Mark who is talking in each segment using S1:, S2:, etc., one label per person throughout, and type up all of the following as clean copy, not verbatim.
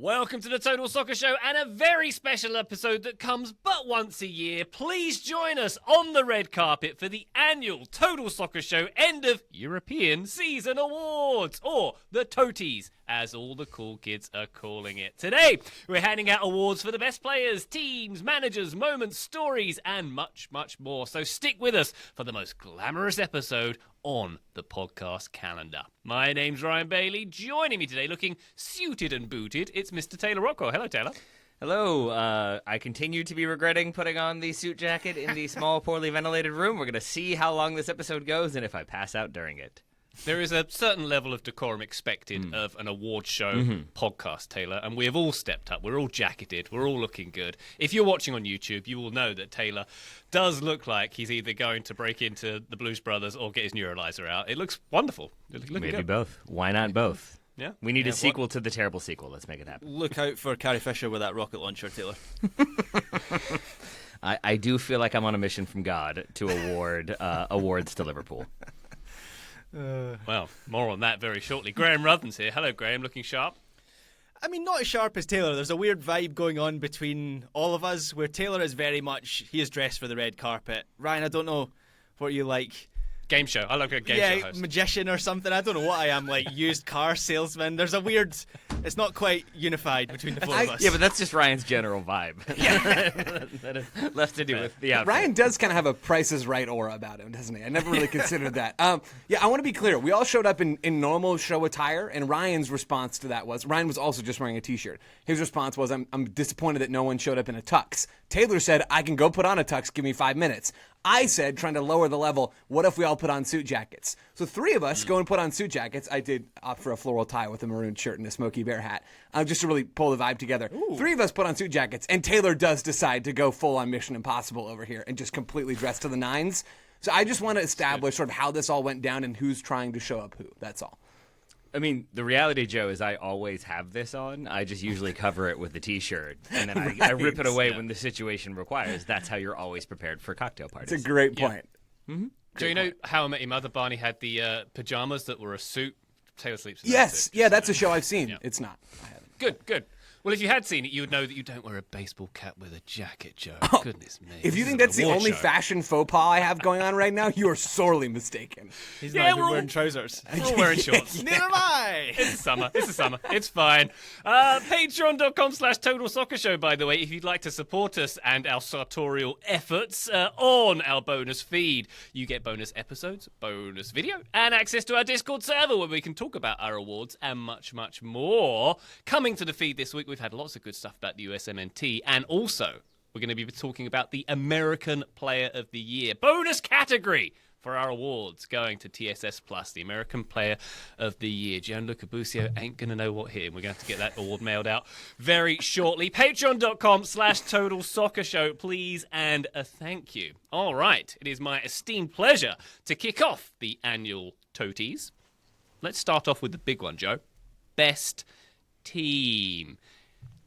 S1: Welcome to the Total Soccer Show and a very special episode that comes but once a year. Please join us on the red carpet for the annual Total Soccer Show End of European Season Awards, or the Toties, as all the cool kids are calling it. Today, we're handing out awards for the best players, teams, managers, moments, stories, and much, much more. So stick with us for the most glamorous episode on the podcast calendar. My name's Ryan Bailey. Joining me today, looking suited and booted, it's Mr. Taylor Rockwell. Hello, Taylor.
S2: Hello. I continue to be regretting putting on the suit jacket in the small, poorly ventilated room. We're going to see how long this episode goes and if I pass out during it.
S1: There is a certain level of decorum expected of an award show podcast, Taylor, and we have all stepped up. We're all jacketed. We're all looking good. If you're watching on YouTube, you will know that Taylor does look like he's either going to break into the Blues Brothers or get his neuralizer out. It looks wonderful.
S2: Maybe good. Both. Why not both?
S1: Yeah.
S2: We need a sequel to the terrible sequel. Let's make it happen.
S3: Look out for Carrie Fisher with that rocket launcher, Taylor.
S2: I do feel like I'm on a mission from God to award awards to Liverpool.
S1: Well, more on that very shortly. Graham Ruthven's here. Hello, Graham. Looking sharp.
S3: I mean, not as sharp as Taylor. There's a weird vibe going on between all of us, where Taylor is very much, he is dressed for the red carpet. Ryan, I don't know what you like.
S1: Game show. I like a game show host.
S3: Magician or something. I don't know what I am, like used car salesman. There's a weird, it's not quite unified between the four of us.
S2: Yeah, but that's just Ryan's general vibe. That has less to do with the outfit.
S4: Ryan does kind of have a Price is Right aura about him, doesn't he? I never really considered that. Yeah, I want to be clear. We all showed up in normal show attire, and Ryan's response to that was, Ryan was also just wearing a T-shirt. His response was, I'm disappointed that no one showed up in a tux. Taylor said, I can go put on a tux, give me 5 minutes. I said, trying to lower the level, what if we all put on suit jackets? So three of us go and put on suit jackets. I did opt for a floral tie with a maroon shirt and a Smokey Bear hat, just to really pull the vibe together. Ooh. Three of us put on suit jackets, and Taylor does decide to go full on Mission Impossible over here and just completely dress to the nines. So I just want to establish sort of how this all went down and who's trying to show up who. That's all.
S2: I mean, the reality, Joe, is I always have this on. I just usually cover it with the T-shirt, and then I rip it away when the situation requires. That's how you're always prepared for cocktail parties.
S4: It's a great point.
S1: Yeah. Mm-hmm. Do you know How I Met Your Mother? Barney had the pajamas that were a suit. Taylor sleeps in that suit.
S4: Yeah, that's a show I've seen. Yeah. It's not. I haven't.
S1: Good. Well, if you had seen it, you would know that you don't wear a baseball cap with a jacket, Joe.
S4: Oh,
S1: goodness me.
S4: If you think that's the only fashion faux pas I have going on right now, you are sorely mistaken.
S3: He's not even wearing trousers.
S1: We're all wearing shorts.
S3: Neither am I.
S1: It's the summer. It's fine. Patreon.com/Total Soccer Show, by the way, if you'd like to support us and our sartorial efforts on our bonus feed. You get bonus episodes, bonus video, and access to our Discord server where we can talk about our awards and much, much more. Coming to the feed this week, we've had lots of good stuff about the USMNT, and also we're going to be talking about the American Player of the Year bonus category for our awards going to TSS Plus, the American Player of the Year. Gianluca Busio ain't going to know what hit him. We're going to have to get that award mailed out very shortly. Patreon.com/Total Soccer Show, please, and a thank you. All right, it is my esteemed pleasure to kick off the annual Toties. Let's start off with the big one, Joe. Best team.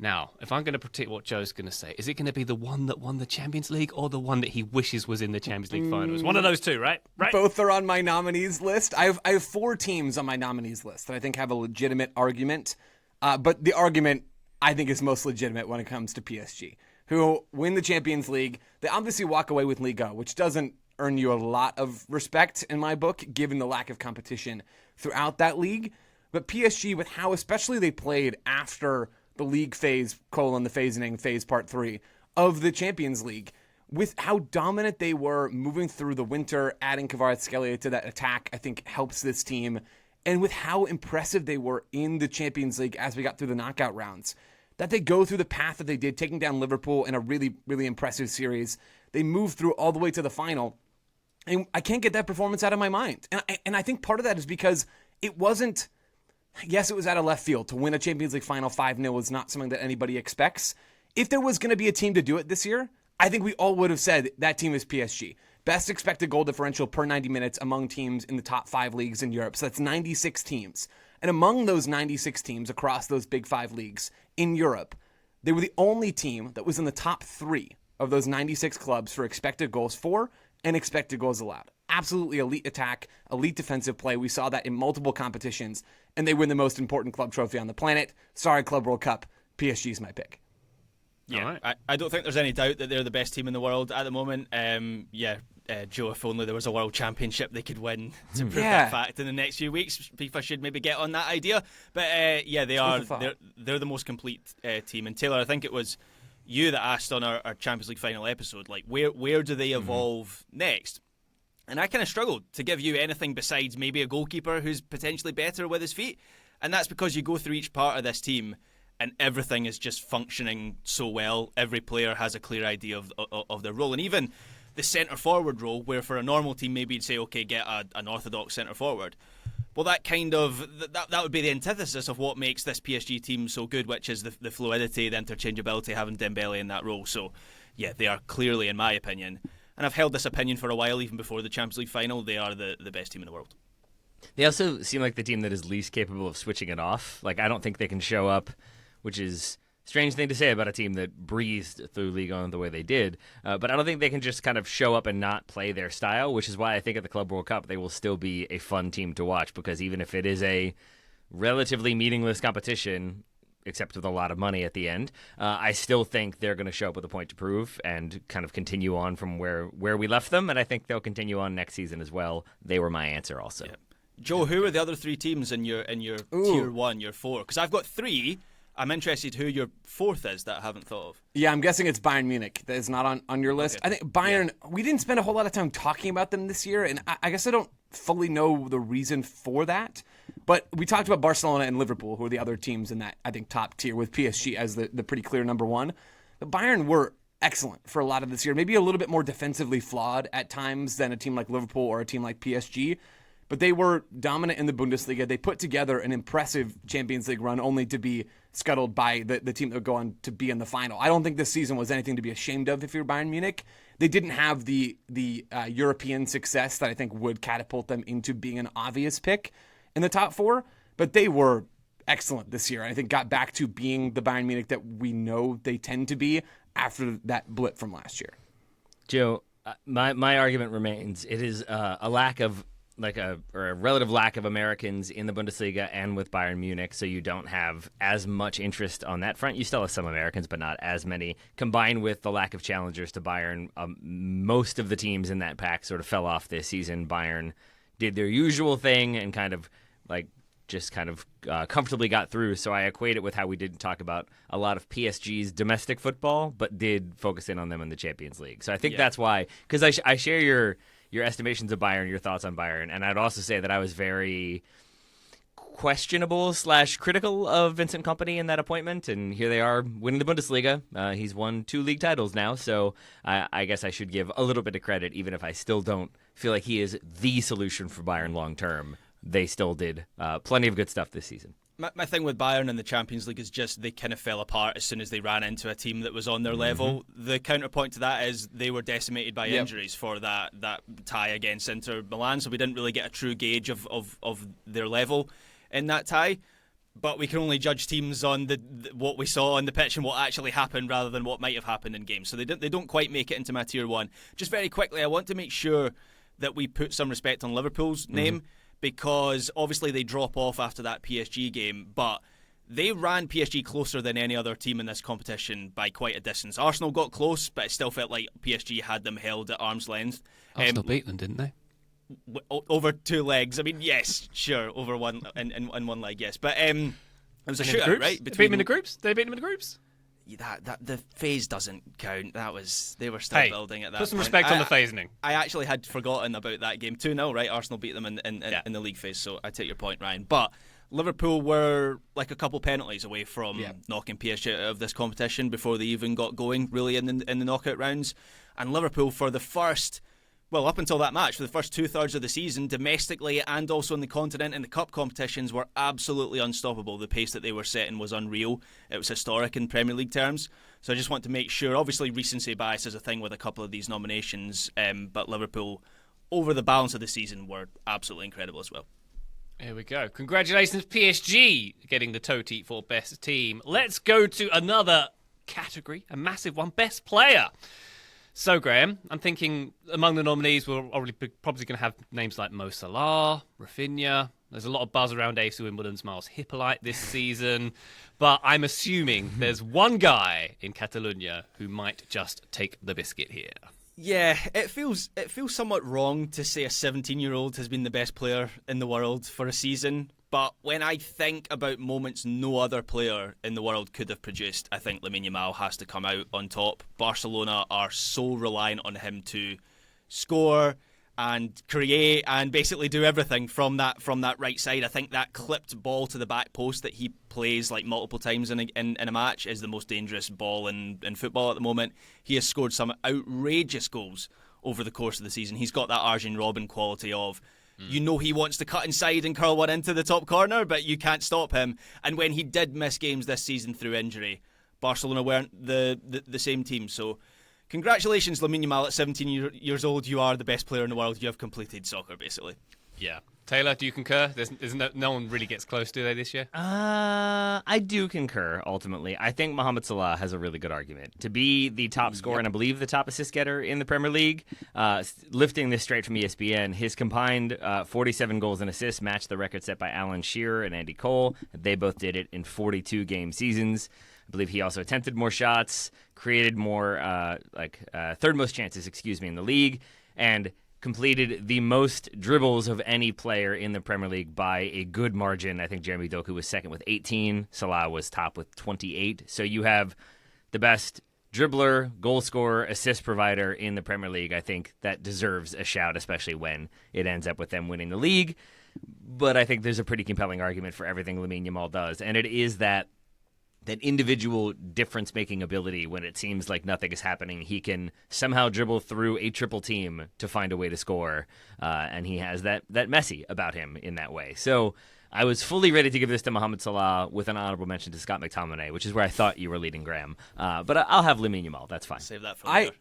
S1: Now, if I'm going to predict what Joe's going to say, is it going to be the one that won the Champions League or the one that he wishes was in the Champions League finals? One of those two, right?
S4: Both are on my nominees list. I have 4 teams on my nominees list that I think have a legitimate argument. But the argument, I think, is most legitimate when it comes to PSG, who win the Champions League. They obviously walk away with Liga, which doesn't earn you a lot of respect in my book, given the lack of competition throughout that league. But PSG, with how especially they played after the league phase, the phasing phase part 3 of the Champions League, with how dominant they were moving through the winter, adding Kvaratskhelia to that attack, I think helps this team. And with how impressive they were in the Champions League as we got through the knockout rounds, that they go through the path that they did, taking down Liverpool in a really, really impressive series. They moved through all the way to the final. And I can't get that performance out of my mind. And I think part of that is because it wasn't, yes, it was out of left field. To win a Champions League final 5-0 was not something that anybody expects. If there was going to be a team to do it this year, I think we all would have said that team is PSG. Best expected goal differential per 90 minutes among teams in the top 5 leagues in Europe. So that's 96 teams. And among those 96 teams across those big 5 leagues in Europe, they were the only team that was in the top 3 of those 96 clubs for expected goals for and expected goals allowed. Absolutely elite attack, elite defensive play. We saw that in multiple competitions, and they win the most important club trophy on the planet. Sorry, Club World Cup PSG's my pick.
S3: Yeah,
S1: All right.
S3: I don't think there's any doubt that they're the best team in the world at the moment. Joe, if only there was a world championship they could win to prove that fact in the next few weeks. FIFA should maybe get on that idea. But they are. They're the most complete team. And Taylor, I think it was you that asked on our Champions League final episode, like where do they evolve next? And I kind of struggled to give you anything besides maybe a goalkeeper who's potentially better with his feet. And that's because you go through each part of this team and everything is just functioning so well. Every player has a clear idea of their role. And even the centre-forward role, where for a normal team maybe you'd say, okay, get an orthodox centre-forward. Well, that would be the antithesis of what makes this PSG team so good, which is the fluidity, the interchangeability, having Dembele in that role. So, yeah, they are clearly, in my opinion, and I've held this opinion for a while, even before the Champions League final, they are the best team in the world.
S2: They also seem like the team that is least capable of switching it off. Like, I don't think they can show up, which is a strange thing to say about a team that breezed through Ligue 1 the way they did. But I don't think they can just kind of show up and not play their style, which is why I think at the Club World Cup they will still be a fun team to watch, because even if it is a relatively meaningless competition, except with a lot of money at the end, I still think they're going to show up with a point to prove and kind of continue on from where we left them, and I think they'll continue on next season as well. They were my answer also.
S3: Yeah. Joe, who are the other three teams in your tier 1, your 4? Because I've got 3. I'm interested who your 4th is that I haven't thought of.
S4: Yeah, I'm guessing it's Bayern Munich that is not on your list. Okay. I think Bayern, we didn't spend a whole lot of time talking about them this year, and I guess I don't fully know the reason for that. But we talked about Barcelona and Liverpool, who are the other teams in that, I think, top tier, with PSG as the pretty clear number 1. But Bayern were excellent for a lot of this year, maybe a little bit more defensively flawed at times than a team like Liverpool or a team like PSG. But they were dominant in the Bundesliga. They put together an impressive Champions League run, only to be scuttled by the team that would go on to be in the final. I don't think this season was anything to be ashamed of if you're Bayern Munich. They didn't have the European success that I think would catapult them into being an obvious pick in the top 4, but they were excellent this year. I think got back to being the Bayern Munich that we know they tend to be after that blip from last year.
S2: Joe, my argument remains. It is a lack of a relative lack of Americans in the Bundesliga and with Bayern Munich, so you don't have as much interest on that front. You still have some Americans, but not as many. Combined with the lack of challengers to Bayern, most of the teams in that pack sort of fell off this season. Bayern did their usual thing and comfortably got through. So I equate it with how we didn't talk about a lot of PSG's domestic football, but did focus in on them in the Champions League. So I think that's why, because I share your estimations of Bayern, your thoughts on Bayern, and I'd also say that I was very questionable / critical of Vincent Kompany in that appointment, and here they are winning the Bundesliga. He's won 2 league titles now, so I guess I should give a little bit of credit, even if I still don't feel like he is the solution for Bayern long term. They still did plenty of good stuff this season.
S3: My thing with Bayern in the Champions League is just they kind of fell apart as soon as they ran into a team that was on their level. The counterpoint to that is they were decimated by injuries for that tie against Inter Milan, so we didn't really get a true gauge of their level in that tie. But we can only judge teams on what we saw on the pitch and what actually happened rather than what might have happened in games. So they don't quite make it into my tier 1. Just very quickly, I want to make sure that we put some respect on Liverpool's name, because obviously they drop off after that PSG game, but they ran PSG closer than any other team in this competition by quite a distance. Arsenal got close, but it still felt like PSG had them held at arm's length.
S5: Arsenal beat them, didn't they?
S3: Over 2 legs. I mean, yes, sure, over one in one leg, yes. But it was a shootout, right?
S1: They beat them in the groups? They beat them in the groups?
S3: That the phase doesn't count. They were still building at that.
S1: Put some
S3: point.
S1: Respect on the phasing.
S3: I actually had forgotten about that game. 2-0, right? Arsenal beat them in the league phase. So I take your point, Ryan. But Liverpool were like a couple penalties away from knocking PSG out of this competition before they even got going, really, in the knockout rounds. And Liverpool, for the first, up until that match, for the first 2/3 of the season, domestically and also in the continent and the cup competitions, were absolutely unstoppable. The pace that they were setting was unreal. It was historic in Premier League terms. So I just want to make sure, obviously recency bias is a thing with a couple of these nominations, but Liverpool, over the balance of the season, were absolutely incredible as well.
S1: Here we go. Congratulations, PSG, getting the Toti for best team. Let's go to another category, a massive one, best player. So, Graham, I'm thinking among the nominees, we're probably going to have names like Mo Salah, Rafinha, There's a lot of buzz around AC Wimbledon's Miles Hippolyte this season, but I'm assuming there's one guy in Catalonia who might just take the biscuit here.
S3: Yeah, it feels somewhat wrong to say a 17-year-old has been the best player in the world for a season. But when I think about moments no other player in the world could have produced, I think Lamine Yamal has to come out on top. Barcelona are so reliant on him to score and create and basically do everything from that right side. I think that clipped ball to the back post that he plays like multiple times in a match is the most dangerous ball in football at the moment. He has scored some outrageous goals over the course of the season. He's got that Arjen Robben quality of, you know, he wants to cut inside and curl one into the top corner, but you can't stop him. And when he did miss games this season through injury, Barcelona weren't the same team. So congratulations, Lamine Yamal, at 17 years old. You are the best player in the world. You have completed soccer, basically.
S1: Yeah. Taylor, do you concur? There's no one really gets close, do they, this year?
S2: I do concur, ultimately. I think Mohamed Salah has a really good argument. To be the top scorer and I believe the top assist getter in the Premier League, lifting this straight from ESPN, his combined 47 goals and assists matched the record set by Alan Shearer and Andy Cole. They both did it in 42-game seasons. I believe he also attempted more shots, created more, third most chances, in the league, and completed the most dribbles of any player in the Premier League by a good margin. I think Jeremy Doku was second with 18. Salah was top with 28. So you have the best dribbler, goal scorer, assist provider in the Premier League. I think that deserves a shout, especially when it ends up with them winning the league. But I think there's a pretty compelling argument for everything Lamine Yamal does, and it is that individual difference-making ability. When it seems like nothing is happening, he can somehow dribble through a triple team to find a way to score, and he has that Messi about him in that way. So I was fully ready to give this to Mohamed Salah with an honorable mention to Scott McTominay, which is where I thought you were leading, Graham. But I'll have Lamine Yamal. That's fine.
S3: Save that for later.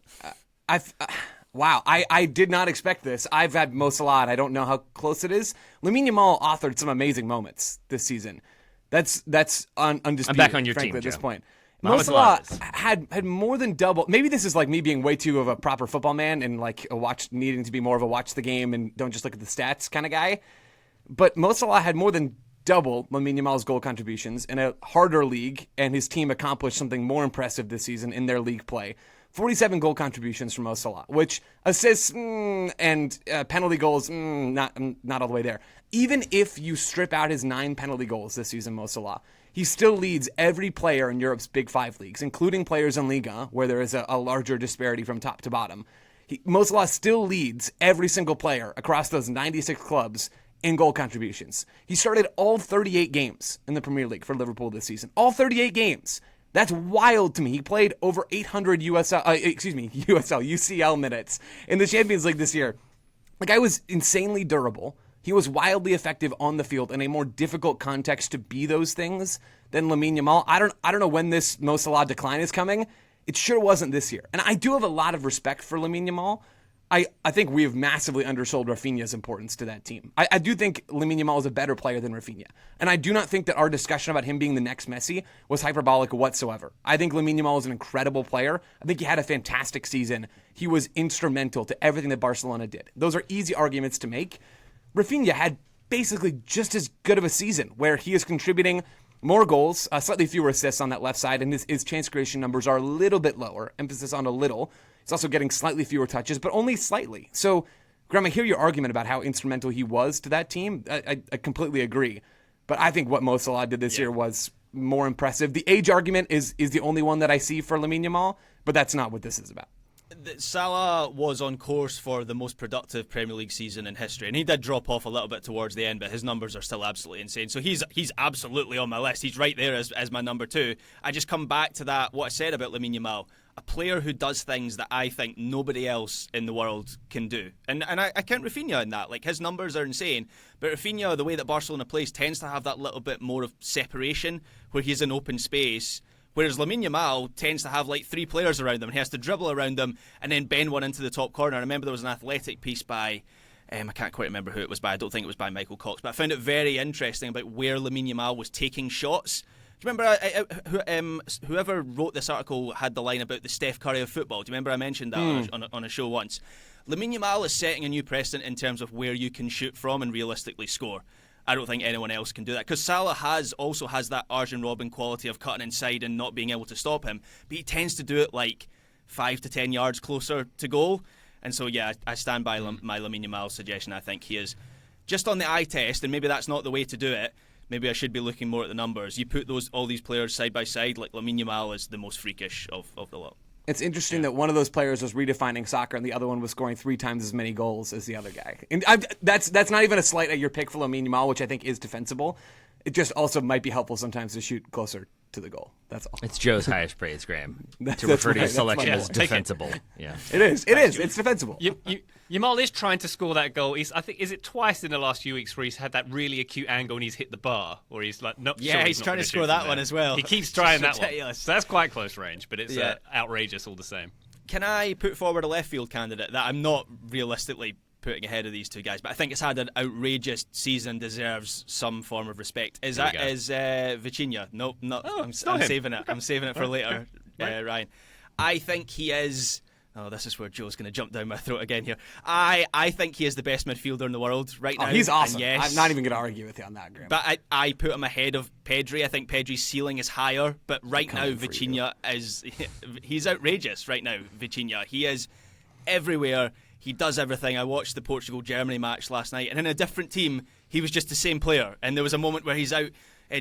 S4: Wow, I did not expect this. I've had Mo Salah, and I don't know how close it is. Lamine Yamal authored some amazing moments this season. That's undisputed.
S2: I'm back on your
S4: frankly,
S2: team,
S4: at this
S2: Joe.
S4: point. Mo
S2: Mohamed
S4: Salah
S2: Salah
S4: had more than double. Maybe this is like me being way too of a proper football man and like needing to be more of a watch the game and don't just look at the stats kind of guy. But Mo Salah had more than double Lamine Yamal's goal contributions in a harder league, and his team accomplished something more impressive this season in their league play. 47 goal contributions from Mo Salah, which assists and penalty goals, not all the way there. Even if you strip out his 9 penalty goals this season, Mo Salah, he still leads every player in Europe's Big 5 leagues, including players in Liga, where there is a larger disparity from top to bottom. Mo Salah still leads every single player across those 96 clubs in goal contributions. He started all 38 games in the Premier League for Liverpool this season. All 38 games. That's wild to me. He played over 800 UCL minutes in the Champions League this year. The guy was insanely durable. He was wildly effective on the field in a more difficult context to be those things than Lamine Yamal. I don't know when this Mo Salah decline is coming. It sure wasn't this year. And I do have a lot of respect for Lamine Yamal. I think we have massively undersold Rafinha's importance to that team. I do think Lamine Yamal is a better player than Rafinha. And I do not think that our discussion about him being the next Messi was hyperbolic whatsoever. I think Lamine Yamal is an incredible player. I think he had a fantastic season. He was instrumental to everything that Barcelona did. Those are easy arguments to make. Rafinha had basically just as good of a season where he is contributing more goals, slightly fewer assists on that left side, and his chance creation numbers are a little bit lower. Emphasis on a little. He's also getting slightly fewer touches, but only slightly. So, Graham, I hear your argument about how instrumental he was to that team. I completely agree. But I think what Mo Salah did this year was more impressive. The age argument is the only one that I see for Lamine Yamal, but that's not what this is about.
S3: Salah was on course for the most productive Premier League season in history, and he did drop off a little bit towards the end, but his numbers are still absolutely insane. So he's absolutely on my list. He's right there as my number 2. I just come back to that, what I said about Lamine Yamal, a player who does things that I think nobody else in the world can do. And I count Rafinha in that. Like, his numbers are insane, but Rafinha, the way that Barcelona plays, tends to have that little bit more of separation where he's in open space. Whereas Lamine Yamal tends to have like 3 players around him, and he has to dribble around them and then bend one into the top corner. I remember there was an Athletic piece by, I can't quite remember who it was by, I don't think it was by Michael Cox, but I found it very interesting about where Lamine Yamal was taking shots. Do you remember whoever wrote this article had the line about the Steph Curry of football? Do you remember I mentioned that on a show once? Lamine Yamal is setting a new precedent in terms of where you can shoot from and realistically score. I don't think anyone else can do that, because Salah also has that Arjen Robben quality of cutting inside and not being able to stop him, but he tends to do it like 5 to 10 yards closer to goal. And so, yeah, I stand by my Lamine Yamal suggestion. I think he is just on the eye test, and maybe that's not the way to do it. Maybe I should be looking more at the numbers. You put all these players side by side, like Lamine Yamal is the most freakish of the lot.
S4: It's interesting that one of those players was redefining soccer and the other one was scoring 3 times as many goals as the other guy. And that's not even a slight at your pick for Lamine Yamal, which I think is defensible. It just also might be helpful sometimes to shoot closer to the goal. That's all.
S2: It's Joe's highest praise, Graham. To refer to his selection as defensible. Yeah,
S4: it is. It's defensible.
S1: Yamal is trying to score that goal. I think, is it twice in the last few weeks where he's had that really acute angle and he's hit the bar, or he's like, no.
S3: Yeah, he's trying to score that one as well.
S1: He keeps trying that one. So that's quite close range, but it's outrageous all the same.
S3: Can I put forward a left field candidate that I'm not realistically putting ahead of these two guys, but I think it's had an outrageous season, deserves some form of respect? Is Vitinha? Nope, not. I'm saving it. I'm saving it for later, Ryan. I think he is. Oh, this is where Joe's going to jump down my throat again here. I think he is the best midfielder in the world right now.
S4: He's awesome.
S3: Yes,
S4: I'm not even going to argue with you on that, Graham.
S3: But I put him ahead of Pedri. I think Pedri's ceiling is higher, but right now Vitinha he's outrageous right now, Vitinha. He is everywhere. He does everything. I watched the Portugal-Germany match last night, and in a different team, he was just the same player. And there was a moment where he's out.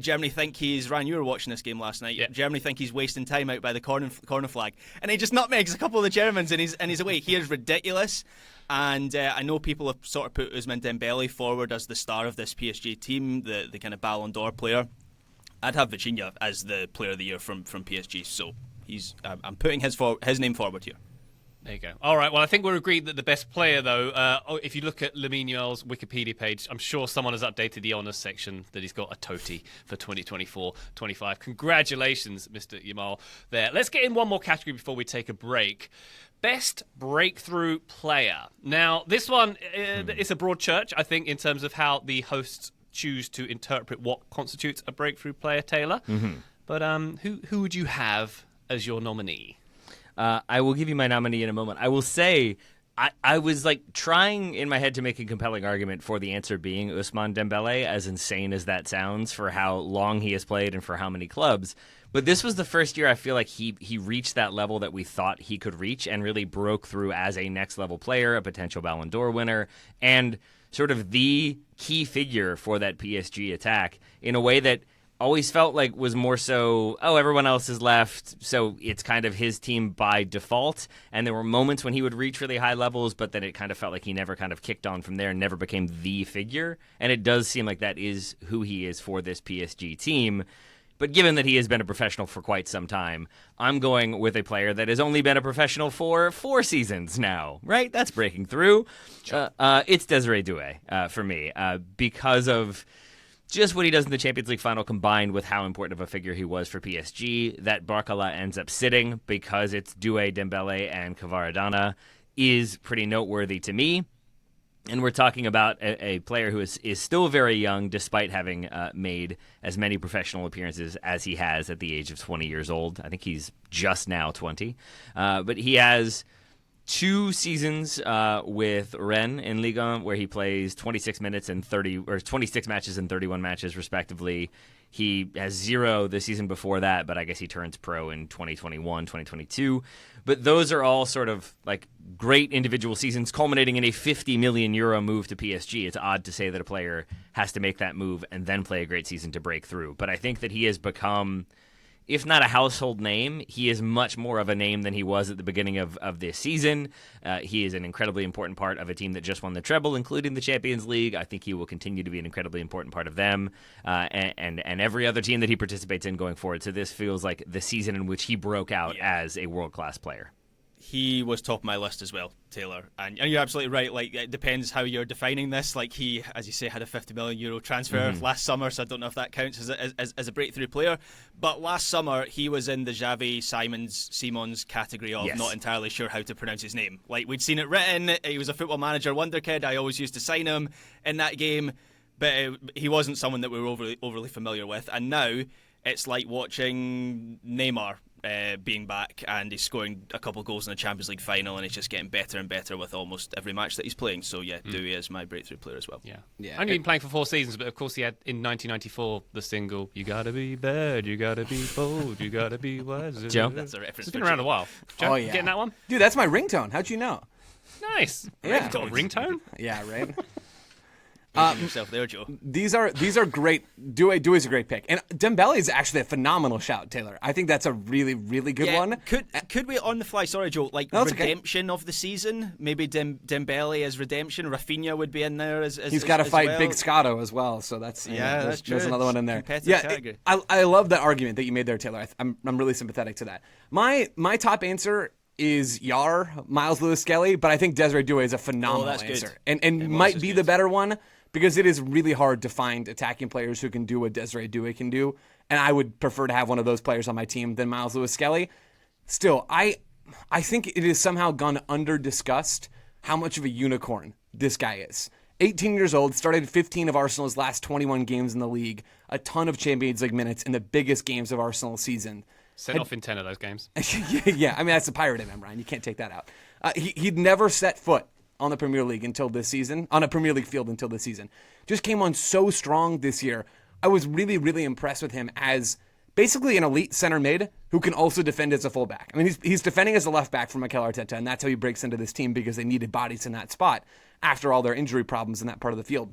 S3: Germany think Ryan, you were watching this game last night.
S1: Yep.
S3: Germany think he's wasting time out by the corner flag, and he just nutmegs a couple of the Germans, and he's away. He is ridiculous. And I know people have sort of put Ousmane Dembele forward as the star of this PSG team, the kind of Ballon d'Or player. I'd have Vitinha as the player of the year from PSG. So I'm putting his name forward here.
S1: There you go. All right. Well, I think we're agreed that the best player, though, if you look at Lamine Yamal's Wikipedia page, I'm sure someone has updated the honours section that he's got a Totti for 2024-25. Congratulations, Mr. Yamal, there. Let's get in one more category before we take a break. Best breakthrough player. Now, this one is a broad church, I think, in terms of how the hosts choose to interpret what constitutes a breakthrough player, Taylor. Mm-hmm. But who would you have as your nominee?
S2: I will give you my nominee in a moment. I will say I was like trying in my head to make a compelling argument for the answer being Ousmane Dembele, as insane as that sounds, for how long he has played and for how many clubs. But this was the first year I feel like he reached that level that we thought he could reach and really broke through as a next-level player, a potential Ballon d'Or winner, and sort of the key figure for that PSG attack in a way that always felt like was more so, everyone else is left, so it's kind of his team by default. And there were moments when he would reach really high levels, but then it kind of felt like he never kind of kicked on from there and never became the figure. And it does seem like that is who he is for this PSG team. But given that he has been a professional for quite some time, I'm going with a player that has only been a professional for 4 seasons now, right? That's breaking through. Sure. It's Desiree Doué for me because of just what he does in the Champions League final combined with how important of a figure he was for PSG. That Barcola ends up sitting because it's Doué, Dembele, and Kvaradona is pretty noteworthy to me. And we're talking about a player who is still very young despite having made as many professional appearances as he has at the age of 20 years old. I think he's just now 20. But he has 2 seasons with Rennes in Ligue 1 where he plays 26 matches and 31 matches respectively. He has 0 the season before that, but I guess he turns pro in 2021, 2022. But those are all sort of like great individual seasons culminating in a 50 million euro move to PSG. It's odd to say that a player has to make that move and then play a great season to break through. But I think that he has become, if not a household name, he is much more of a name than he was at the beginning of this season. He is an incredibly important part of a team that just won the treble, including the Champions League. I think he will continue to be an incredibly important part of them and every other team that he participates in going forward. So this feels like the season in which he broke out as a world-class player.
S3: He was top of my list as well, Taylor. And you're absolutely right. Like, it depends how you're defining this. Like, he, as you say, had a €50 million transfer last summer, so I don't know if that counts as a breakthrough player. But last summer, he was in the Xavi Simons category of not entirely sure how to pronounce his name. Like, we'd seen it written. He was a football manager wonder kid. I always used to sign him in that game. But he wasn't someone that we were overly familiar with. And now it's like watching Neymar being back, and he's scoring a couple of goals in the Champions League final, and he's just getting better and better with almost every match that he's playing. So yeah, Dewey is my breakthrough player as well.
S1: Yeah. Only been playing for 4 seasons, but of course he had in 1994 the single "You Gotta Be Bad, You Gotta Be Bold, You Gotta Be Wise."
S2: Joe,
S3: That's a reference.
S1: It's been around a while. Joe,
S4: Oh, yeah.
S1: getting that one?
S4: Dude, that's my ringtone. How'd you know?
S1: Nice.
S4: Yeah.
S1: You've got a ringtone.
S4: Yeah, right.
S3: Yourself there, Joe.
S4: These are great. Dewey's a great pick, and Dembele is actually a phenomenal shout, Taylor. I think that's a really, really good one.
S3: Could we on the fly? Sorry, Joe. Like
S4: No, it's okay.
S3: redemption of the season. Maybe Dembele as redemption. Rafinha would be in there as
S4: He's got to
S3: as
S4: fight
S3: well.
S4: Big Scotto as well, so that's
S3: that's true.
S4: there's another one in there.
S3: Competitive
S4: Yeah,
S3: category.
S4: I love that argument that you made there, Taylor. I'm really sympathetic to that. My top answer is Miles Lewis Skelly, but I think Desiree Doué is a phenomenal
S3: that's good.
S4: answer, and
S3: Miles
S4: might
S3: is
S4: be
S3: good.
S4: the better one because it is really hard to find attacking players who can do what Desiree Doué can do, and I would prefer to have one of those players on my team than Miles Lewis Skelly. Still, I think it has somehow gone under-discussed how much of a unicorn this guy is. 18 years old, started 15 of Arsenal's last 21 games in the league, a ton of Champions League minutes in the biggest games of Arsenal's season.
S1: Sent off in 10 of those games.
S4: Yeah, I mean, that's the pirate in him, Ryan. You can't take that out. He'd never set foot on the Premier League until this season, on a Premier League field until this season. Just came on so strong this year. I was really, really impressed with him as basically an elite center mid who can also defend as a fullback. I mean, he's defending as a left back for Mikel Arteta, and that's how he breaks into this team because they needed bodies in that spot after all their injury problems in that part of the field.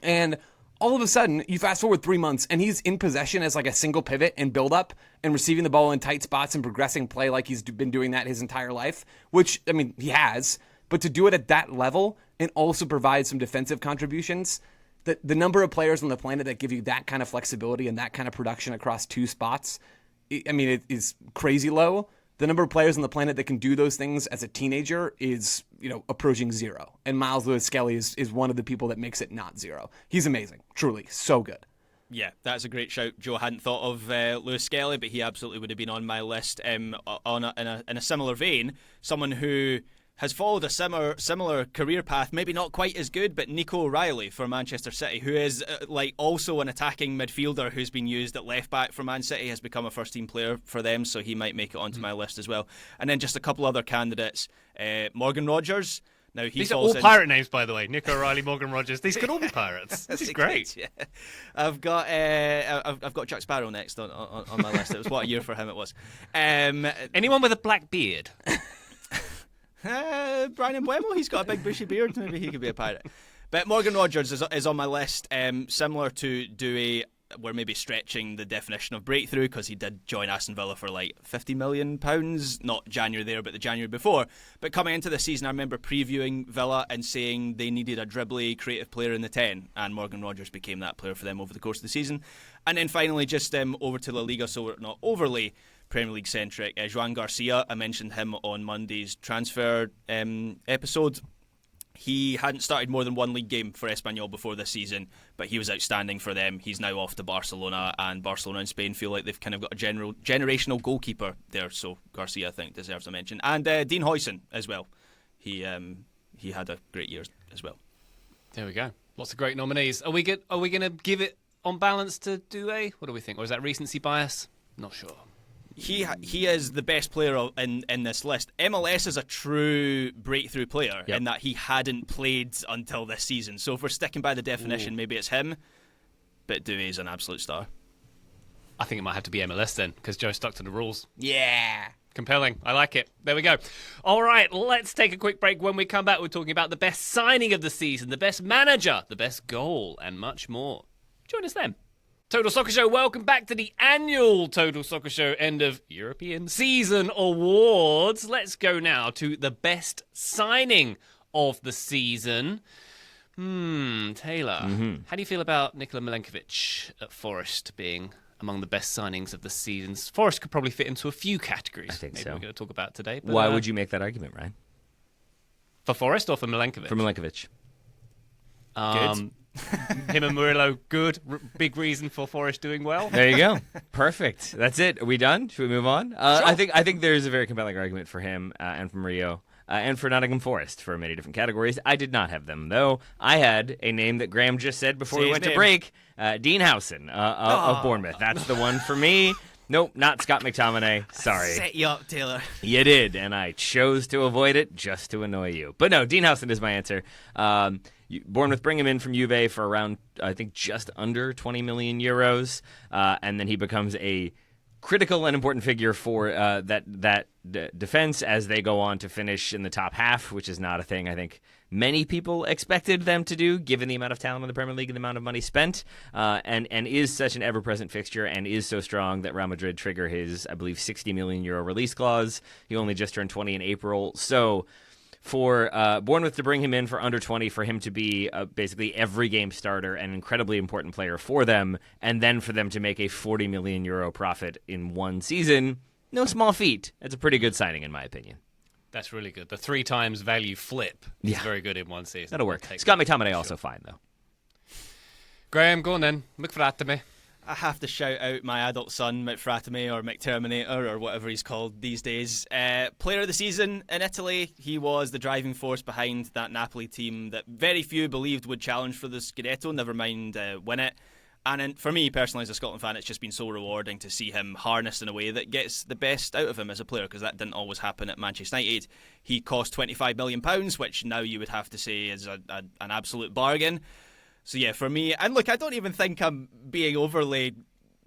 S4: And all of a sudden, you fast forward 3 months, and he's in possession as like a single pivot and build up and receiving the ball in tight spots and progressing play like he's been doing that his entire life, which, I mean, he has. But to do it at that level and also provide some defensive contributions, the number of players on the planet that give you that kind of flexibility and that kind of production across 2 spots, I mean, it is crazy low. The number of players on the planet that can do those things as a teenager is, approaching 0. And Miles Lewis Skelly is one of the people that makes it not 0. He's amazing. Truly. So good.
S3: Yeah, that's a great shout. Joe hadn't thought of Lewis Skelly, but he absolutely would have been on my list. In a similar vein, someone who has followed a similar career path, maybe not quite as good, but Nico O'Reilly for Manchester City, who is also an attacking midfielder who's been used at left back for Man City, has become a first team player for them, so he might make it onto my list as well. And then just a couple other candidates, Morgan Rogers. Now
S1: These are all pirate names, by the way. Nick O'Reilly, Morgan Rogers. These could all be pirates. This is great.
S3: Yeah. I've got Jack Sparrow next on my list. It was what a year for him it was.
S1: Anyone with a black beard?
S3: Brian Mbeumo, he's got a big bushy beard. Maybe he could be a pirate. But Morgan Rogers is on my list. Similar to Dewey, we're maybe stretching the definition of breakthrough because he did join Aston Villa for like £50 million, not January there, but the January before. But coming into the season, I remember previewing Villa and saying they needed a dribbly, creative player in the 10, and Morgan Rogers became that player for them over the course of the season. And then finally, just over to La Liga, so we're not overly Premier League centric. Joan Garcia, I mentioned him on Monday's transfer episode. He hadn't started more than 1 league game for Espanyol before this season, but he was outstanding for them. He's now off to Barcelona, and Barcelona and Spain feel like they've kind of got a generational goalkeeper there, so Garcia, I think, deserves a mention. And Dean Huijsen as well. He had a great year as well.
S1: There we go. Lots of great nominees. Are we going to give it on balance to Doué? What do we think? Or is that recency bias? Not sure.
S3: He is the best player in this list. MLS is a true breakthrough player in that he hadn't played until this season. So if we're sticking by the definition, maybe it's him. But Doué is an absolute star.
S1: I think it might have to be MLS then, because Joe stuck to the rules.
S4: Yeah.
S1: Compelling. I like it. There we go. All right, let's take a quick break. When we come back, we're talking about the best signing of the season, the best manager, the best goal, and much more. Join us then. Total Soccer Show, welcome back to the annual Total Soccer Show end of European Season Awards. Let's go now to the best signing of the season. Taylor, how do you feel about Nikola Milenkovic at Forest being among the best signings of the season? Forest could probably fit into a few categories.
S2: I think
S1: maybe
S2: so.
S1: We're going to talk about today. But,
S2: Why would you make that argument, Ryan?
S1: For Forest or for Milenkovic?
S2: For Milenkovic.
S3: Good.
S1: Him and Murillo, good. Big reason for Forest doing well.
S2: There you go. Perfect. That's it. Are we done? Should we move on? I think there's a very compelling argument for him and for Murillo and for Nottingham Forest for many different categories. I did not have them, though. I had a name that Graham just said before we went to break, Dean Howson of Bournemouth. That's the one for me. Nope, not Scott McTominay. Sorry.
S3: Set you up, Taylor.
S2: You did, and I chose to avoid it just to annoy you. But no, Dean Howson is my answer. Bournemouth bring him in from Juve for around, I think, just under 20 million euros, and then he becomes a critical and important figure for that defense as they go on to finish in the top half, which is not a thing I think many people expected them to do, given the amount of talent in the Premier League and the amount of money spent, and is such an ever-present fixture and is so strong that Real Madrid trigger his, I believe, 60 million euro release clause. He only just turned 20 in April, so for Bournemouth to bring him in for under 20, for him to be basically every game starter and incredibly important player for them, and then for them to make a 40 million euro profit in one season, no small feat. It's a pretty good signing, in my opinion.
S1: That's really good. The 3 times value flip is very good in one season.
S2: That'll work. Scott McTominay also fine, though.
S1: Graham, go on then. McFratame.
S3: I have to shout out my adult son, McFratame or McTerminator or whatever he's called these days. Player of the season in Italy. He was the driving force behind that Napoli team that very few believed would challenge for the Scudetto, never mind win it. And for me, personally, as a Scotland fan, it's just been so rewarding to see him harnessed in a way that gets the best out of him as a player, because that didn't always happen at Manchester United. He cost £25 million, which now you would have to say is an absolute bargain. So yeah, for me, and look, I don't even think I'm being overly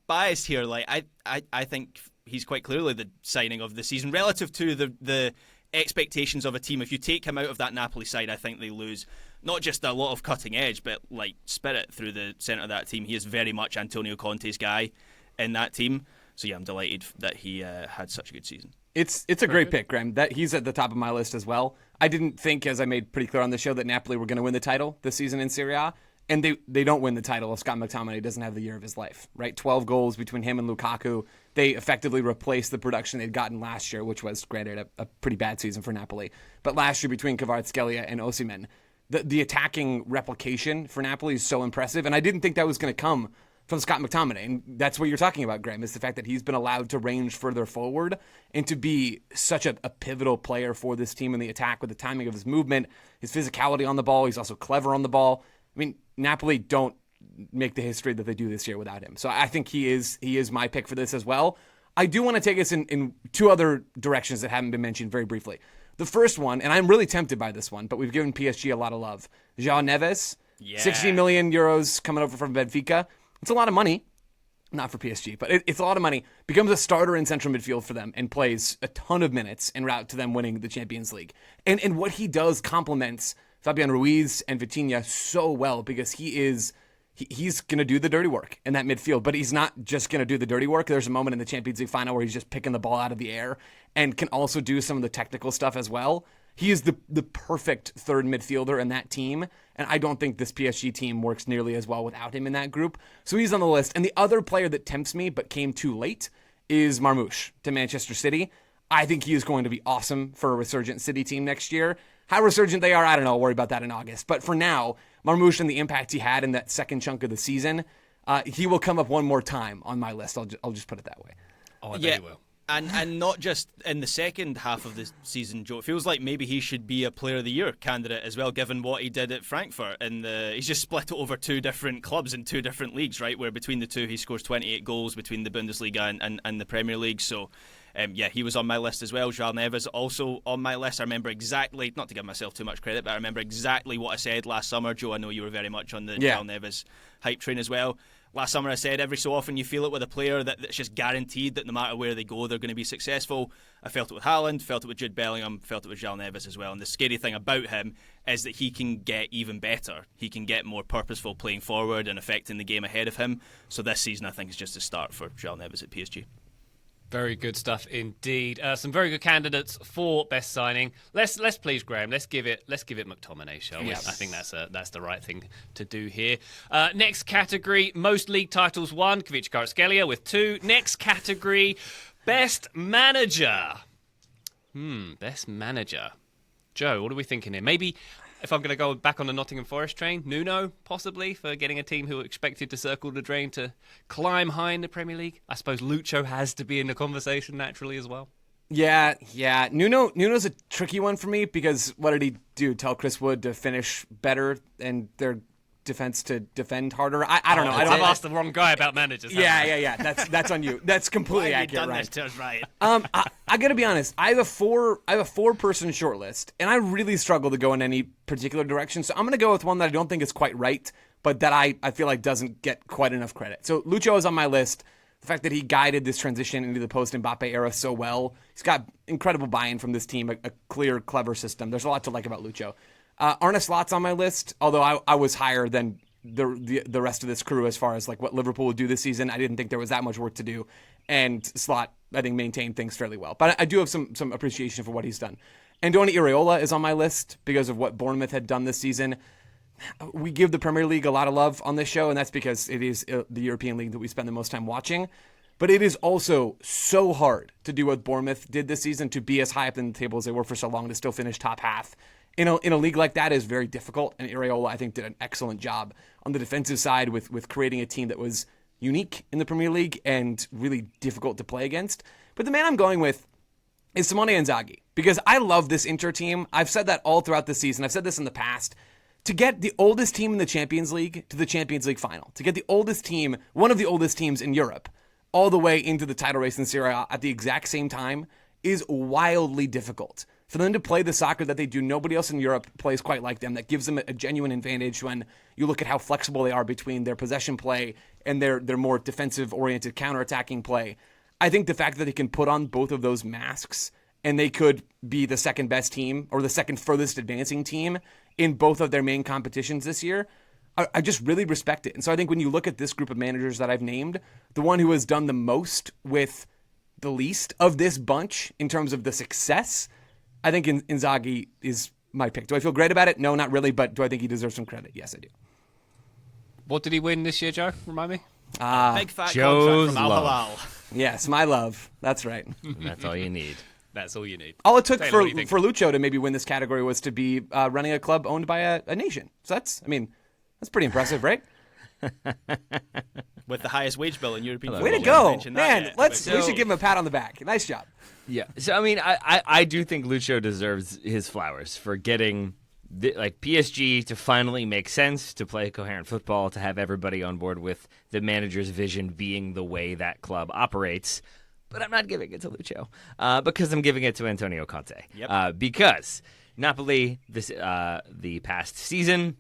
S3: biased here. Like I think he's quite clearly the signing of the season relative to the expectations of a team. If you take him out of that Napoli side, I think they lose not just a lot of cutting edge, but like spirit through the centre of that team. He is very much Antonio Conte's guy in that team. So yeah, I'm delighted that he had such a good season.
S4: It's a great pick, Graham. That he's at the top of my list as well. I didn't think, as I made pretty clear on the show, that Napoli were going to win the title this season in Serie A. And they don't win the title if Scott McTominay doesn't have the year of his life, right? 12 goals between him and Lukaku. They effectively replaced the production they'd gotten last year, which was, granted, a pretty bad season for Napoli. But last year, between Kvaratskhelia and Osimhen, the attacking replication for Napoli is so impressive. And I didn't think that was going to come from Scott McTominay. And that's what you're talking about, Graham, is the fact that he's been allowed to range further forward and to be such a pivotal player for this team in the attack with the timing of his movement, his physicality on the ball. He's also clever on the ball. I mean, Napoli don't make the history that they do this year without him. So I think he is my pick for this as well. I do want to take us in 2 other directions that haven't been mentioned very briefly. The first one, and I'm really tempted by this one, but we've given PSG a lot of love. João Neves, 60 million euros coming over from Benfica. It's a lot of money. Not for PSG, but it's a lot of money. Becomes a starter in central midfield for them and plays a ton of minutes en route to them winning the Champions League. And what he does complements Fabian Ruiz and Vitinha so well, because he's going to do the dirty work in that midfield, but he's not just going to do the dirty work. There's a moment in the Champions League final where he's just picking the ball out of the air and can also do some of the technical stuff as well. He is the perfect third midfielder in that team, and I don't think this PSG team works nearly as well without him in that group. So he's on the list. And the other player that tempts me but came too late is Marmoush to Manchester City. I think he is going to be awesome for a resurgent City team next year. How resurgent they are, I don't know. I'll worry about that in August. But for now, Marmoush and the impact he had in that second chunk of the season, he will come up one more time on my list. I'll just put it that way.
S1: Oh, yeah. He will.
S3: And not just in the second half of the season, Joe. It feels like maybe he should be a Player of the Year candidate as well, given what he did at Frankfurt. He's just split it over 2 different clubs in 2 different leagues, right? Where between the 2 he scores 28 goals between the Bundesliga and the Premier League. So, he was on my list as well. João Neves also on my list. I remember exactly, not to give myself too much credit, but I remember exactly what I said last summer. Joe, I know you were very much on the João Neves hype train as well. Last summer I said every so often you feel it with a player that's just guaranteed that no matter where they go they're going to be successful. I felt it with Haaland, felt it with Jude Bellingham, felt it with João Neves as well. And the scary thing about him is that he can get even better. He can get more purposeful playing forward and affecting the game ahead of him. So this season I think is just a start for João Neves at PSG.
S1: Very good stuff indeed. Some very good candidates for best signing. Let's please, Graham. Let's give it McTominay, shall we?
S4: Yes.
S1: I think that's the right thing to do here. Next category: most league titles won. Kvaratskhelia with 2. Next category: best manager. Best manager. Joe, what are we thinking here? Maybe, if I'm going to go back on the Nottingham Forest train, Nuno, possibly, for getting a team who are expected to circle the drain to climb high in the Premier League. I suppose Lucho has to be in the conversation naturally as well.
S4: Yeah. Nuno's a tricky one for me because what did he do? Tell Chris Wood to finish better, and they're defense to defend harder. I don't know.
S1: I've asked the wrong guy about managers.
S4: Yeah. That's on you. That's completely
S3: Why have
S4: accurate.
S3: you done
S4: Right.
S3: this to us, Ryan?
S4: I gotta be honest. I have a four-person short list, and I really struggle to go in any particular direction. So I'm gonna go with one that I don't think is quite right, but that I feel like doesn't get quite enough credit. So Lucho is on my list. The fact that he guided this transition into the post-Mbappe era so well. He's got incredible buy-in from this team, a clear, clever system. There's a lot to like about Lucho. Arne Slot's on my list, although I was higher than the rest of this crew as far as like what Liverpool would do this season. I didn't think there was that much work to do, and Slot, I think, maintained things fairly well. But I do have some appreciation for what he's done. Andoni Iraola is on my list because of what Bournemouth had done this season. We give the Premier League a lot of love on this show, and that's because it is the European league that we spend the most time watching. But it is also so hard to do what Bournemouth did this season, to be as high up in the table as they were for so long, to still finish top half. In a league like that is very difficult, and Iraola, I think, did an excellent job on the defensive side with creating a team that was unique in the Premier League and really difficult to play against. But the man I'm going with is Simone Inzaghi, because I love this Inter team. I've said that all throughout the season. I've said this in the past. To get the oldest team in the Champions League to the Champions League final, to get the oldest team, one of the oldest teams in Europe, all the way into the title race in Serie A at the exact same time is wildly difficult. For them to play the soccer that they do, nobody else in Europe plays quite like them. That gives them a genuine advantage when you look at how flexible they are between their possession play and their more defensive-oriented counter-attacking play. I think the fact that they can put on both of those masks and they could be the second best team or the second furthest advancing team in both of their main competitions this year, I just really respect it. And so I think when you look at this group of managers that I've named, the one who has done the most with the least of this bunch in terms of the success, I think Inzaghi is my pick. Do I feel great about it? No, not really, but do I think he deserves some credit? Yes, I do.
S1: What did he win this year, Joe? Remind me.
S3: Big fat
S2: Joe's
S3: contract from Al
S2: love.
S3: Hilal.
S4: Yes, my love. That's right.
S2: That's all you need.
S1: That's all you need.
S4: All it took
S1: Taylor,
S4: for
S1: what do you think?
S4: Lucho to maybe win this category was to be running a club owned by a nation. So that's pretty impressive, right?
S3: With the highest wage bill in European
S4: Way
S3: football.
S4: to go,
S3: Mention that
S4: man!
S3: yet,
S4: We should give him a pat on the back. Nice job.
S2: Yeah. So, I mean, I do think Lucho deserves his flowers for getting PSG to finally make sense, to play coherent football, to have everybody on board with the manager's vision being the way that club operates. But I'm not giving it to Lucho because I'm giving it to Antonio Conte.
S3: Yep.
S2: Because Napoli, the past season,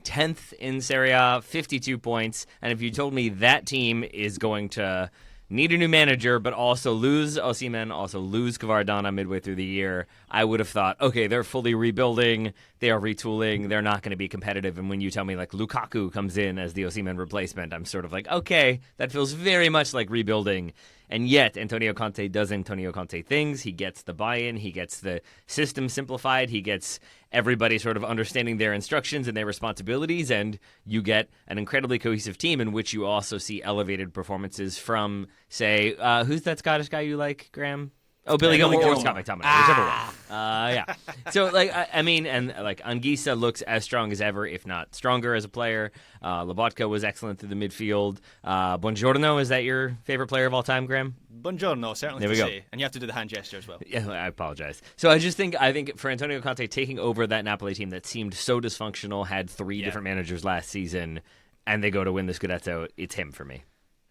S2: 10th in Serie A, 52 points. And if you told me that team is going to need a new manager, but also lose Osimhen, also lose Kvardana midway through the year, I would have thought, okay, they're fully rebuilding, they are retooling, they're not going to be competitive. And when you tell me like Lukaku comes in as the Osimhen replacement, I'm sort of like, okay, that feels very much like rebuilding. And yet, Antonio Conte does Antonio Conte things. He gets the buy-in. He gets the system simplified. He gets everybody sort of understanding their instructions and their responsibilities. And you get an incredibly cohesive team in which you also see elevated performances from, say, who's that Scottish guy you like, Graham? Oh, Billy Gilmore or Scott McTominay, whichever one. Yeah. So, Anguissa looks as strong as ever, if not stronger as a player. Lobotka was excellent through the midfield. Buongiorno, is that your favorite player of all time, Graham?
S3: Buongiorno, certainly
S2: There
S3: to
S2: we go.
S3: say. And you have to do the hand gesture as well.
S2: Yeah, I apologize. So I think for Antonio Conte taking over that Napoli team that seemed so dysfunctional, had three different managers last season, and they go to win the Scudetto, it's him for me.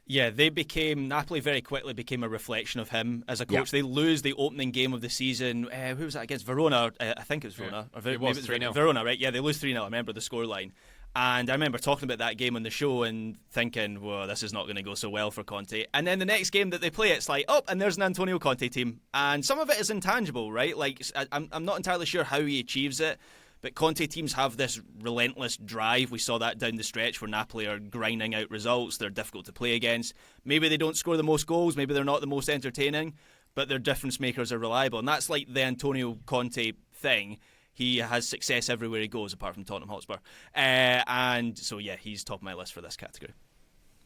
S3: Yeah, Napoli very quickly became a reflection of him as a coach.
S2: Yeah.
S3: They lose the opening game of the season. Who was that against? Verona. I think it was Verona.
S1: Yeah.
S3: Or
S1: It was
S3: maybe
S1: 3-0.
S3: Verona, right? Yeah, they lose 3-0. I remember the scoreline. And I remember talking about that game on the show and thinking, well, this is not going to go so well for Conte. And then the next game that they play, it's like, oh, and there's an Antonio Conte team. And some of it is intangible, right? Like, I'm not entirely sure how he achieves it. But Conte teams have this relentless drive. We saw that down the stretch where Napoli are grinding out results. They're difficult to play against. Maybe they don't score the most goals. Maybe they're not the most entertaining. But their difference makers are reliable. And that's like the Antonio Conte thing. He has success everywhere he goes, apart from Tottenham Hotspur. And so, yeah, he's top of my list for this category.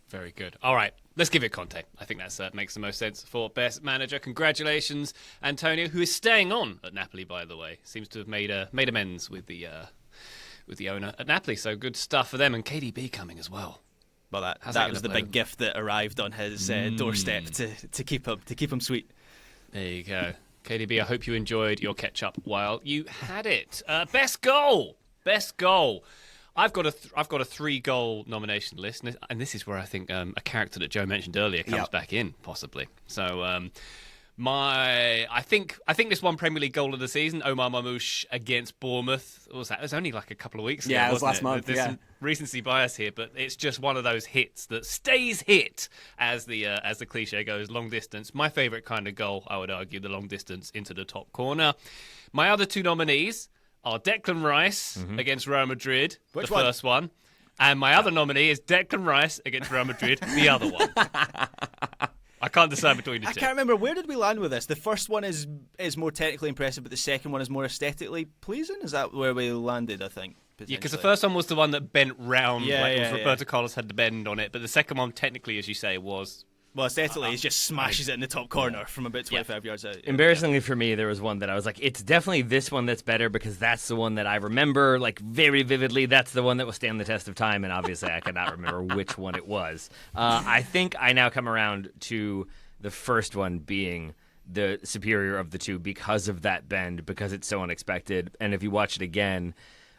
S1: Very good. All right, let's give it Conte. I think that makes the most sense for best manager. Congratulations, Antonio, who is staying on at Napoli, by the way. Seems to have made amends with the owner at Napoli. So good stuff for them, and KDB coming as well.
S3: Well, that
S1: that
S3: was the
S1: gonna
S3: big gift that arrived on his doorstep to keep him sweet.
S1: There you go, KDB. I hope you enjoyed your ketchup while you had it. Best goal. I've got a 3-goal nomination list, and this is where I think a character that Joe mentioned earlier comes back in, possibly. So I think this one Premier League goal of the season, Omar Marmoush against Bournemouth. What was that? It was only like a couple of weeks ago.
S4: Yeah, it was last
S1: it?
S4: month.
S1: There's some recency bias here, but it's just one of those hits that stays hit, as the cliche goes. Long distance, my favourite kind of goal. I would argue the long distance into the top corner. My other 2 nominees are Declan Rice against Real Madrid,
S3: Which
S1: the
S3: one?
S1: first one. And my other nominee is Declan Rice against Real Madrid, the other one. I can't decide between the two.
S3: I can't remember, where did we land with this? The first one is more technically impressive, but the second one is more aesthetically pleasing? Is that where we landed, I think?
S1: Yeah, because the first one was the one that bent round,
S3: Yeah,
S1: Roberto Carlos had the bend on it, but the second one, technically, as you say, was...
S3: Well, aesthetically, he just smashes it in the top corner from about 25 yards out.
S2: Embarrassingly for me, there was one that I was like, it's definitely this one that's better because that's the one that I remember like very vividly. That's the one that will stand the test of time, and obviously I cannot remember which one it was. I think I now come around to the first one being the superior of the two because of that bend, because it's so unexpected. And if you watch it again,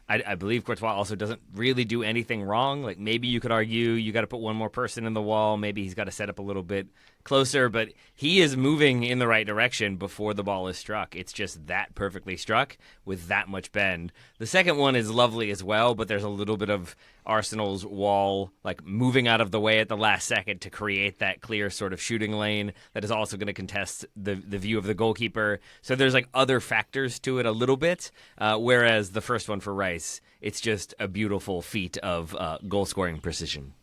S2: I believe Courtois also doesn't really do anything wrong. Like maybe you could argue you got to put one more person in the wall. Maybe he's got to set up a little bit closer, but he is moving in the right direction before the ball is struck. It's just that perfectly struck with that much bend. The second one is lovely as well, but there's a little bit of Arsenal's wall like moving out of the way at the last second to create that clear sort of shooting lane that is also going to contest the view of the goalkeeper. So there's like other factors to it a little bit, whereas the first one for Rice, it's just a beautiful feat of goal-scoring precision.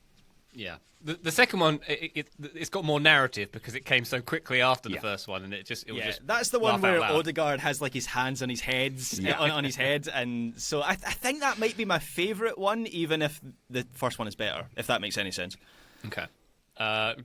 S1: Yeah. The second one, it's got more narrative because it came so quickly after the first one, and it was just
S3: that's the one
S1: laugh
S3: where
S1: out loud.
S3: Odegaard has like his hands on his heads on his head, and so I think that might be my favourite one, even if the first one is better, if that makes any sense.
S1: Okay.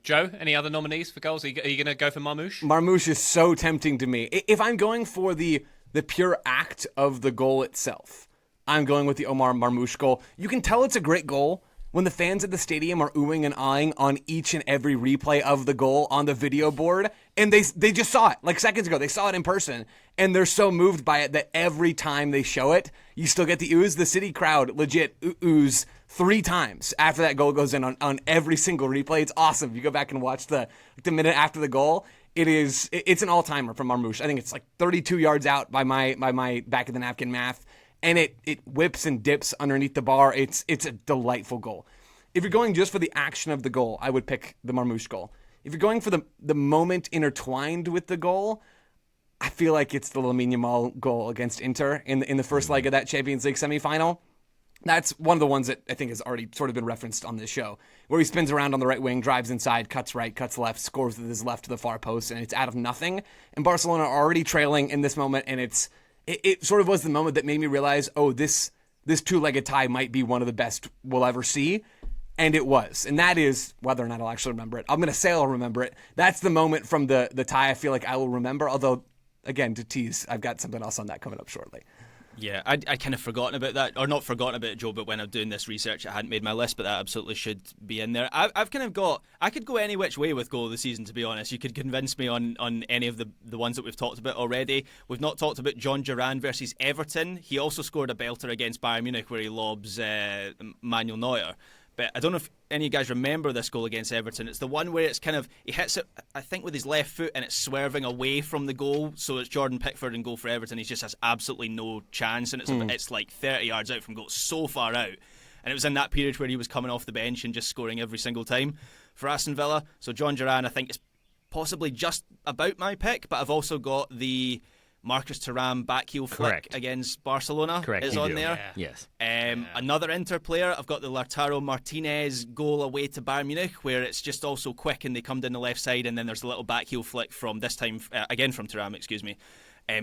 S1: Joe, any other nominees for goals? Are you going to go for Marmoush?
S4: Marmoush is so tempting to me. If I'm going for the pure act of the goal itself, I'm going with the Omar Marmoush goal. You can tell it's a great goal when the fans at the stadium are oohing and eyeing on each and every replay of the goal on the video board, and they just saw it like seconds ago. They saw it in person, and they're so moved by it that every time they show it, you still get the oohs. The City crowd legit oohs 3 times after that goal goes in on every single replay. It's awesome. If you go back and watch the minute after the goal, it's an all-timer from Marmoush. I think it's like 32 yards out by my back of the napkin math. And it whips and dips underneath the bar. It's a delightful goal. If you're going just for the action of the goal, I would pick the Marmoush goal. If you're going for the moment intertwined with the goal, I feel like it's the Lamine Yamal goal against Inter in the first leg of that Champions League semifinal. That's one of the ones that I think has already sort of been referenced on this show, where he spins around on the right wing, drives inside, cuts right, cuts left, scores with his left to the far post, and it's out of nothing. And Barcelona are already trailing in this moment, and it sort of was the moment that made me realize, oh, this two-legged tie might be one of the best we'll ever see. And it was. And that is, whether or not I'll actually remember it, I'm going to say I'll remember it. That's the moment from the tie I feel like I will remember. Although, again, to tease, I've got something else on that coming up shortly.
S3: Yeah, I kind of forgotten about that, or not forgotten about it, Joe, but when I'm doing this research, I hadn't made my list, but that absolutely should be in there. I've kind of I could go any which way with goal of the season, to be honest. You could convince me on any of the ones that we've talked about already. We've not talked about John Duran versus Everton. He also scored a belter against Bayern Munich where he lobs Manuel Neuer. But I don't know if any of you guys remember this goal against Everton. It's the one where it's kind of, he hits it, I think, with his left foot and it's swerving away from the goal. So it's Jordan Pickford in goal for Everton. He just has absolutely no chance. And it's like 30 yards out from goal, so far out. And it was in that period where he was coming off the bench and just scoring every single time for Aston Villa. So John Duran, I think, is possibly just about my pick. But I've also got the Marcus Thuram backheel flick against Barcelona is on there.
S2: Yeah. Yes.
S3: Another Inter player, I've got the Lautaro Martinez goal away to Bayern Munich, where it's just also quick and they come down the left side, and then there's a little backheel flick from this time again from Thuram,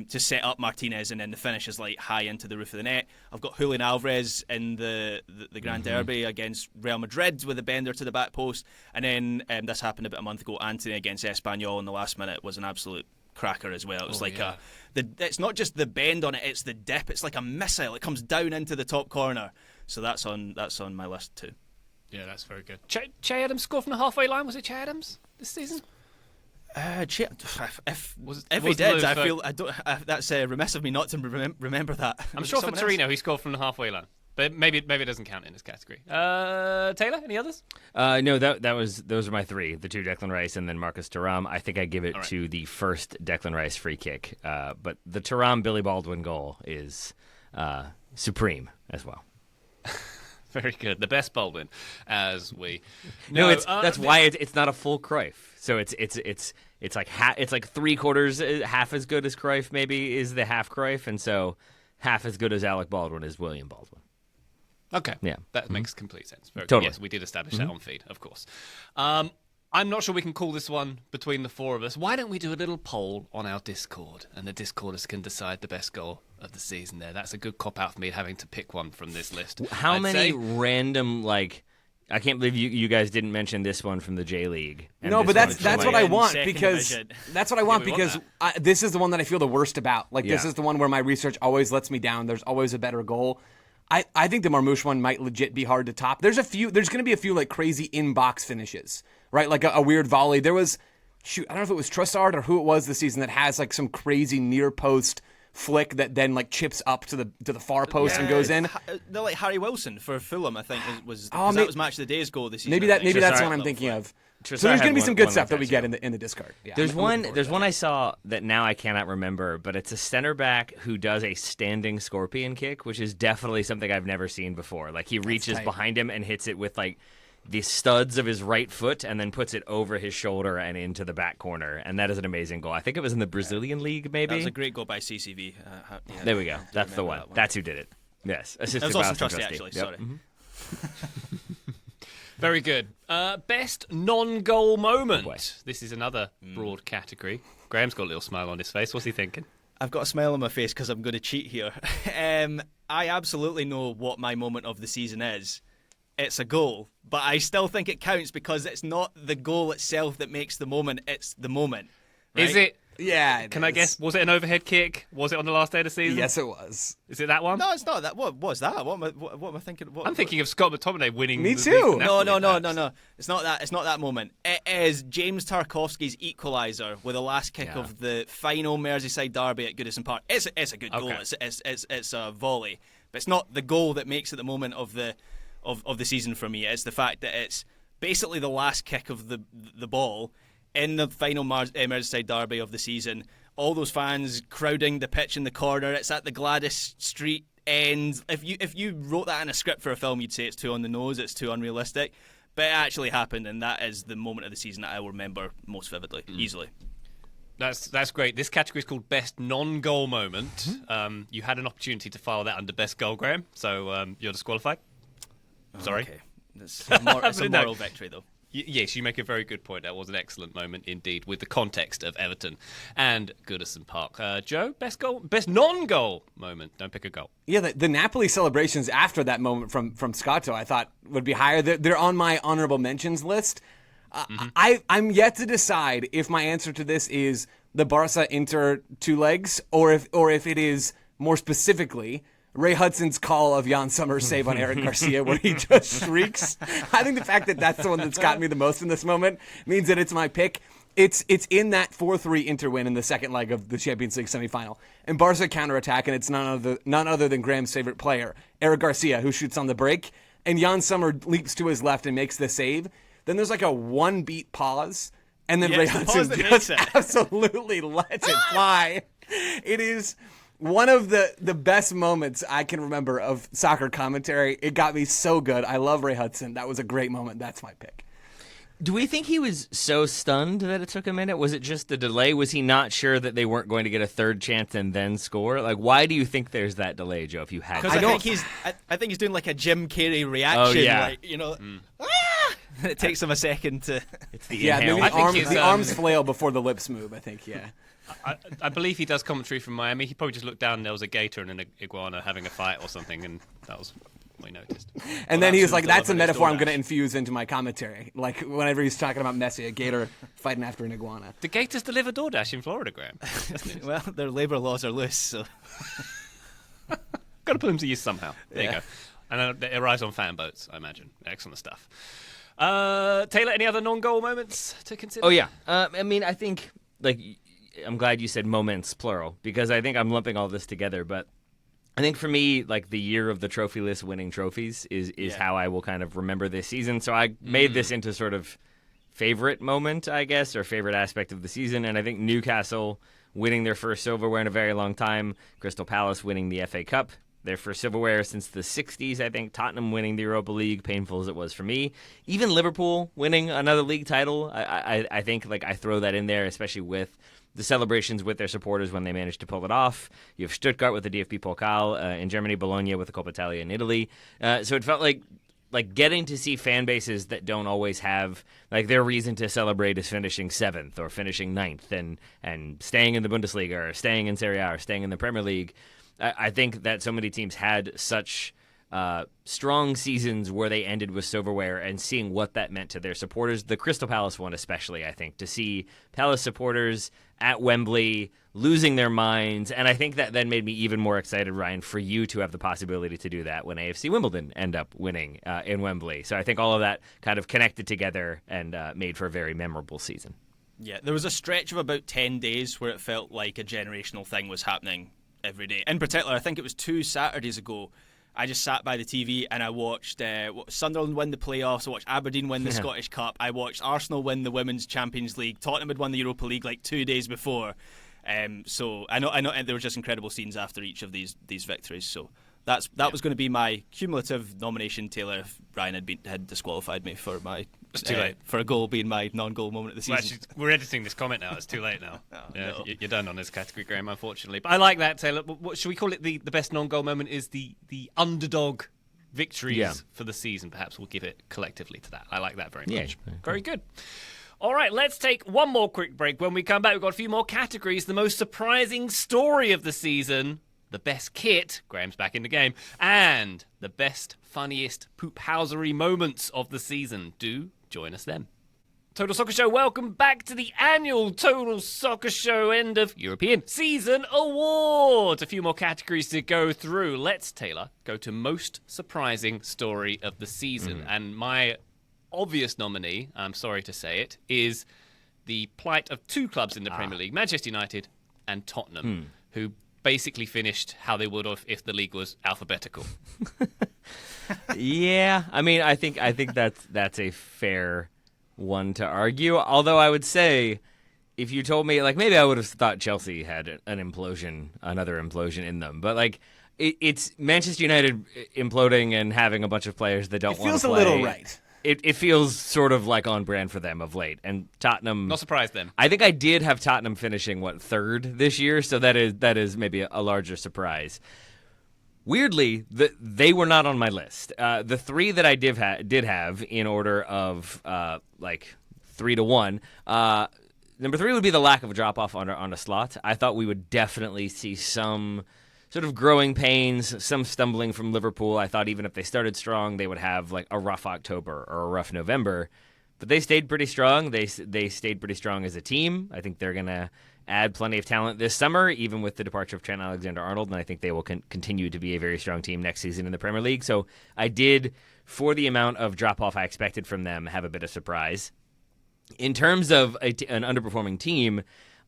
S3: to set up Martinez, and then the finish is like high into the roof of the net. I've got Julian Alvarez in the Grand Derby against Real Madrid with a bender to the back post, and then this happened about a month ago. Anthony against Espanyol in the last minute was an absolute cracker as well. It was it's not just the bend on it, it's the dip. It's like a missile. It comes down into the top corner. So that's on my list too.
S1: Yeah, that's very good. Che Adams scored from the halfway line. Was it Che Adams this season?
S3: If he did, I don't. That's remiss of me not to remember that.
S1: I'm sure for Torino he scored from the halfway line. But maybe it doesn't count in this category. Taylor, any others?
S2: No, those are my three. The two Declan Rice and then Marcus Thuram. I think I give it to the first Declan Rice free kick. But the Thuram Billy Baldwin goal is supreme as well.
S1: Very good. The best Baldwin, as we
S2: know. No, that's why it's not a full Cruyff. So it's like it's like 3/4 half as good as Cruyff maybe is the half Cruyff, and so half as good as Alec Baldwin is William Baldwin.
S1: Okay.
S2: Yeah.
S1: That makes complete sense. Very
S2: totally.
S1: Yes, we did establish that on feed, of course. I'm not sure we can call this one between the four of us. Why don't we do a little poll on our Discord, and the Discorders can decide the best goal of the season there. That's a good cop-out for me having to pick one from this list.
S2: How many random, I can't believe you guys didn't mention this one from the J League.
S4: No, but that's what I want because that's what I want
S1: because
S4: this is the one that I feel the worst about. This is the one where my research always lets me down. There's always a better goal. I think the Marmoush one might legit be hard to top. There's going to be a few chiasy in-box finishes, right? Like a weird volley. There was, I don't know if it was Trossard or who it was this season that has some crazy near post flick that then chips up to the far post and goes in.
S3: They're like Harry Wilson for Fulham, I think was that was match of the day's goal this season.
S4: Maybe that's the one I'm thinking of. So there's going to be some good stuff that we get in the Discard. Yeah,
S2: there's one I saw that now I cannot remember, but it's a center back who does a standing scorpion kick, which is definitely something I've never seen before. He reaches behind him and hits it with the studs of his right foot and then puts it over his shoulder and into the back corner. And that is an amazing goal. I think it was in the Brazilian League, maybe.
S3: That was a great goal by CCV.
S2: There we go. That's the one. That's who did it. Yes.
S3: That was Austin Trusty, actually.
S2: Yep.
S3: Sorry.
S2: Mm-hmm.
S1: Very good. Best non-goal moment. This is another broad category. Graham's got a little smile on his face. What's he thinking?
S3: I've got a smile on my face because I'm going to cheat here. I absolutely know what my moment of the season is. It's a goal, but I still think it counts because it's not the goal itself that makes the moment, it's the moment. Right?
S1: Is it?
S4: Yeah.
S1: Can I guess? Was it an overhead kick? Was it on the last day of the season?
S4: Yes, it was.
S1: Is it that one?
S3: No, it's not that. What was that? What am I thinking?
S1: I'm thinking of Scott McTominay winning.
S4: Me too.
S3: No. It's not that. It's not that moment. It is James Tarkowski's equaliser with the last kick of the final Merseyside derby at Goodison Park. It's a good goal. It's a volley, but it's not the goal that makes it the moment of the season for me. It's the fact that it's basically the last kick of the ball in the final Merseyside derby of the season. All those fans crowding the pitch in the corner. It's at the Gladys Street end. If you wrote that in a script for a film, you'd say it's too on the nose, it's too unrealistic. But it actually happened, and that is the moment of the season that I will remember most vividly, easily.
S1: That's great. This category is called Best Non-Goal Moment. You had an opportunity to file that under Best Goal, Graham, so you're disqualified. Sorry.
S3: Okay. It's a moral victory, though.
S1: Yes, you make a very good point. That was an excellent moment indeed, with the context of Everton and Goodison Park. Joe, best non-goal moment. Don't pick a goal.
S4: Yeah, the Napoli celebrations after that moment from Scotto, I thought would be higher. They're on my honorable mentions list. I'm yet to decide if my answer to this is the Barca Inter two legs, or if it is more specifically Ray Hudson's call of Jan Sommer's save on Eric Garcia, where he just shrieks. I think the fact that that's the one that's got me the most in this moment means that it's my pick. It's in that 4-3 Inter win in the second leg of the Champions League semifinal. And Barca counterattack, and it's none other than Graham's favorite player, Eric Garcia, who shoots on the break. And Jan Sommer leaps to his left and makes the save. Then there's a one-beat pause, and then Ray Hudson just absolutely lets it fly. It is one of the best moments I can remember of soccer commentary. It got me so good. I love Ray Hudson. That was a great moment. That's my pick.
S2: Do we think he was so stunned that it took a minute? Was it just the delay? Was he not sure that they weren't going to get a third chance and then score? Why do you think there's that delay, Joe, if you had
S3: Because I think he's doing a Jim Carrey reaction. It takes him a second to...
S2: It's the inhale.
S4: Maybe the arms flail before the lips move, I think, yeah.
S1: I believe he does commentary from Miami. He probably just looked down and there was a gator and an iguana having a fight or something, and that was what he noticed.
S4: And then he was like, that's a metaphor I'm going to infuse into my commentary. Whenever he's talking about Messi, a gator fighting after an iguana.
S1: The gators deliver DoorDash in Florida, Graham.
S3: Well, their labour laws are loose, so...
S1: Got to put them to use somehow. There you go. And it arrives on fan boats, I imagine. Excellent stuff. Taylor, any other non-goal moments to consider?
S2: Oh, yeah. I think, I'm glad you said moments, plural, because I think I'm lumping all this together, but I think for me, like the year of the trophyless winning trophies is how I will kind of remember this season. So I made this into sort of favorite moment, I guess, or favorite aspect of the season. And I think Newcastle winning their first silverware in a very long time, Crystal Palace winning the FA Cup, their first silverware since the 60s, I think, Tottenham winning the Europa League, painful as it was for me. Even Liverpool winning another league title, I think like I throw that in there, especially with the celebrations with their supporters when they managed to pull it off. You have Stuttgart with the DFB Pokal in Germany, Bologna with the Coppa Italia in Italy. So it felt like getting to see fan bases that don't always have like their reason to celebrate is finishing 7th or finishing 9th and staying in the Bundesliga or staying in Serie A or staying in the Premier League. I think that so many teams had such strong seasons where they ended with silverware, and seeing what that meant to their supporters. The Crystal Palace one especially, I think, to see Palace supporters at Wembley losing their minds. And I think that then made me even more excited, Ryan, for you to have the possibility to do that when AFC Wimbledon end up winning in Wembley. So I think all of that kind of connected together and made for a very memorable season.
S3: Yeah, there was a stretch of about 10 days where it felt like a generational thing was happening every day. In particular, I think it was 2 Saturdays ago, I just sat by the TV and I watched Sunderland win the playoffs, I watched Aberdeen win the Scottish Cup, I watched Arsenal win the Women's Champions League, Tottenham had won the Europa League like 2 days before. So I know there were just incredible scenes after each of these victories. So that was going to be my cumulative nomination, Taylor, if Ryan had disqualified me for my
S1: It's too late.
S3: For a goal being my non-goal moment of the season.
S1: Well, actually, we're editing this comment now. It's too late now.
S3: No.
S1: You're done on this category, Graham, unfortunately. But I like that, Taylor. What should we call it? The best non-goal moment is the underdog victories for the season. Perhaps we'll give it collectively to that. I like that very much.
S2: Yeah.
S1: Very good. All right, let's take one more quick break. When we come back, we've got a few more categories. The most surprising story of the season, the best kit, Graham's back in the game, and the best, funniest poophousery moments of the season. Do join us then. Total Soccer Show, welcome back to the annual Total Soccer Show end of European Season Awards. A few more categories to go through. Let's, Taylor, go to most surprising story of the season. And my obvious nominee, I'm sorry to say it, is the plight of 2 clubs in the Premier League, Manchester United and Tottenham, who basically finished how they would have if the league was alphabetical.
S2: Yeah, I mean, I think that's a fair one to argue. Although I would say, if you told me, like, maybe I would have thought Chelsea had another implosion in them. But like, it's Manchester United imploding and having a bunch of players that don't want to play.
S4: It feels a little right.
S2: It feels sort of like on brand for them of late. And Tottenham,
S1: Not surprised then.
S2: I think I did have Tottenham finishing 3rd this year, so that is maybe a larger surprise. Weirdly, they were not on my list. The 3 that I did have in order of 3 to 1. Number 3 would be the lack of a drop off on a slot. I thought we would definitely see some sort of growing pains, some stumbling from Liverpool. I thought even if they started strong, they would have like a rough October or a rough November. But they stayed pretty strong. They stayed pretty strong as a team. I think they're gonna add plenty of talent this summer, even with the departure of Trent Alexander-Arnold, and I think they will continue to be a very strong team next season in the Premier League. So I did, for the amount of drop-off I expected from them, have a bit of surprise. In terms of an underperforming team,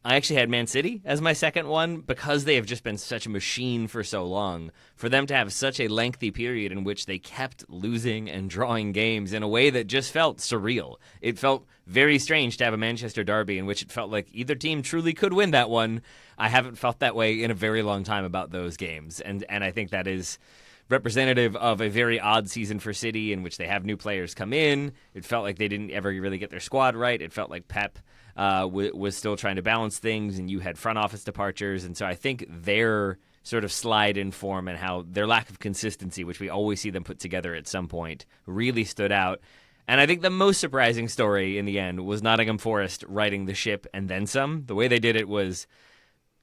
S2: I actually had Man City as my second one because they have just been such a machine for so long. For them to have such a lengthy period in which they kept losing and drawing games in a way that just felt surreal. It felt very strange to have a Manchester derby in which it felt like either team truly could win that one. I haven't felt that way in a very long time about those games. And I think that is representative of a very odd season for City in which they have new players come in. It felt like they didn't ever really get their squad right. It felt like Pep was still trying to balance things, and you had front office departures. And so I think their sort of slide in form and how their lack of consistency, which we always see them put together at some point, really stood out. And I think the most surprising story in the end was Nottingham Forest righting the ship and then some. The way they did it was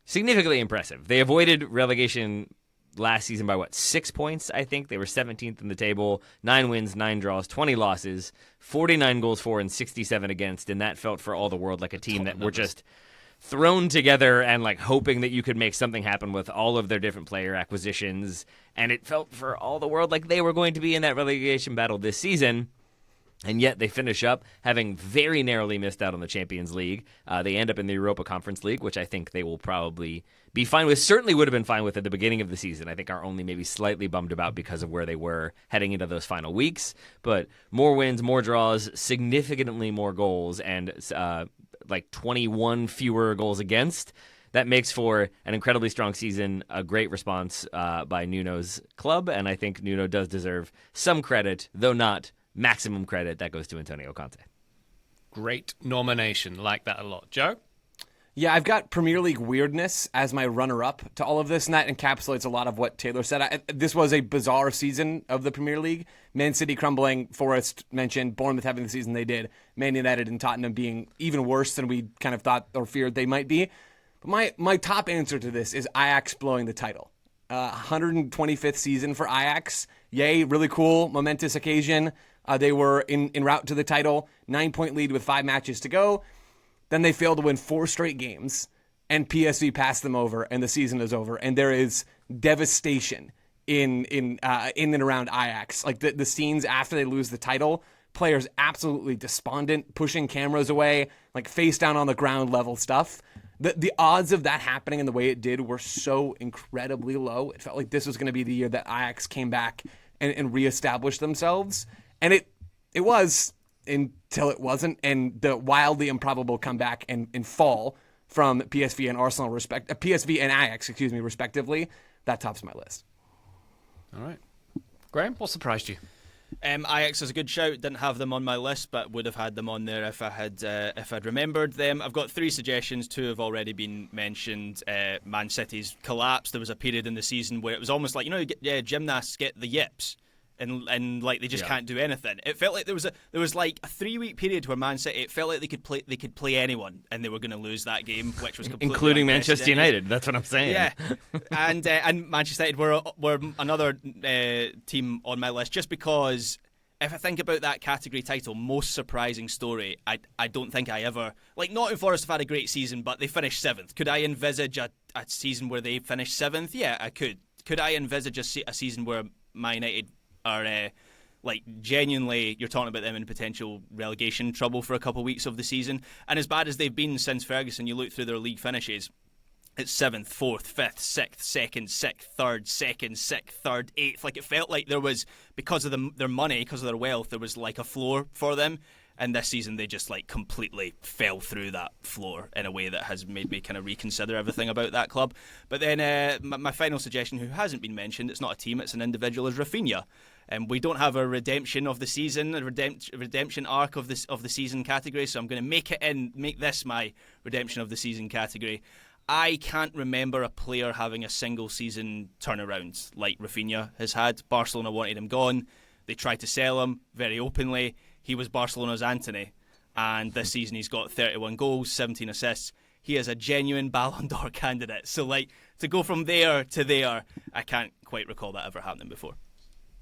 S2: significantly impressive. They avoided relegation last season by 6 points, I think. They were 17th in the table, 9 wins, 9 draws, 20 losses, 49 goals for and 67 against, and that felt for all the world like a team that were just thrown together and like hoping that you could make something happen with all of their different player acquisitions, and it felt for all the world like they were going to be in that relegation battle this season. And yet they finish up having very narrowly missed out on the Champions League. They end up in the Europa Conference League, which I think they will probably be fine with. Certainly would have been fine with at the beginning of the season. I think are only maybe slightly bummed about because of where they were heading into those final weeks. But more wins, more draws, significantly more goals, and like 21 fewer goals against. That makes for an incredibly strong season, a great response by Nuno's club, and I think Nuno does deserve some credit, though not maximum credit. That goes to Antonio Conte.
S1: Great nomination. Like that a lot. Joe?
S4: Yeah, I've got Premier League weirdness as my runner-up to all of this, and that encapsulates a lot of what Taylor said. This was a bizarre season of the Premier League. Man City crumbling, Forest mentioned, Bournemouth having the season they did, Man United and Tottenham being even worse than we kind of thought or feared they might be. But my top answer to this is Ajax blowing the title. 125th season for Ajax. Yay, really cool, momentous occasion. They were en route to the title, 9-point lead with 5 matches to go. Then they failed to win 4 straight games, and PSV passed them over, and the season is over. And there is devastation in and around Ajax. Like the scenes after they lose the title, players absolutely despondent, pushing cameras away, like face down on the ground level stuff. The odds of that happening in the way it did were so incredibly low. It felt like this was going to be the year that Ajax came back and reestablished themselves. And it was until it wasn't. And the wildly improbable comeback and fall from PSV and Arsenal, PSV and Ajax, respectively, that tops my list.
S1: All right. Graham, what surprised you?
S3: Ajax is a good shout. Didn't have them on my list, but would have had them on there if I'd remembered them. I've got 3 suggestions. 2 have already been mentioned. Man City's collapse. There was a period in the season where it was almost like gymnasts get the yips. And like they just can't do anything. It felt like there was like a 3-week period where Man City, it felt like they could play anyone and they were going to lose that game, which was completely
S2: including Manchester United. That's what I'm saying.
S3: Yeah, and Manchester United were another team on my list just because if I think about that category title, most surprising story, I don't think I ever Nottingham Forest have had a great season, but they finished 7th. Could I envisage a season where they finished 7th? Yeah, I could. Could I envisage a season where Man United are genuinely, you're talking about them in potential relegation trouble for a couple of weeks of the season, and as bad as they've been since Ferguson, you look through their league finishes, it's 7th, 4th, 5th, 6th, 2nd, 6th, 3rd, 2nd, 6th, 3rd, 8th. Like it felt like there was, because of their money, because of their wealth, there was like a floor for them. And this season, they just completely fell through that floor in a way that has made me kind of reconsider everything about that club. But then my final suggestion, who hasn't been mentioned, it's not a team, it's an individual, is Rafinha. We don't have a redemption of the season, a redemption arc of the season category, so I'm going to make this my redemption of the season category. I can't remember a player having a single season turnaround like Rafinha has had. Barcelona wanted him gone. They tried to sell him very openly. He was Barcelona's Antony, and this season he's got 31 goals, 17 assists. He is a genuine Ballon d'Or candidate. So, to go from there to there, I can't quite recall that ever happening before.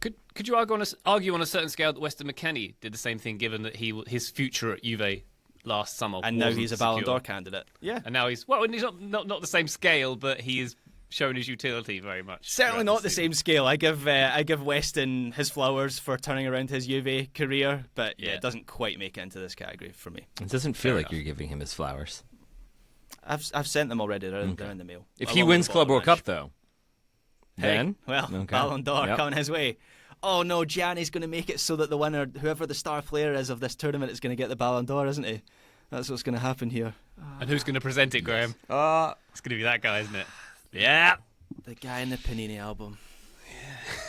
S1: Could you argue on a certain scale that Weston McKennie did the same thing, given that his future at Juve last summer
S3: and now he's a Ballon d'Or candidate? Yeah,
S1: and now he's not the same scale, but he is shown his utility very much.
S3: Certainly not the same scale. I give Weston his flowers for turning around his Juve career, but it doesn't quite make it into this category for me.
S2: It doesn't feel like you're giving him his flowers.
S3: I've sent them already. They're in the mail.
S2: If he wins Club World Cup, though, then
S3: Ballon d'Or coming his way. Oh no, Gianni's going to make it so that the winner, whoever the star player is of this tournament, is going to get the Ballon d'Or, isn't he? That's what's going to happen here.
S1: And who's going to present it, Graham? It's going to be that guy, isn't it? Yeah.
S3: The guy in the Panini album.
S1: Yeah.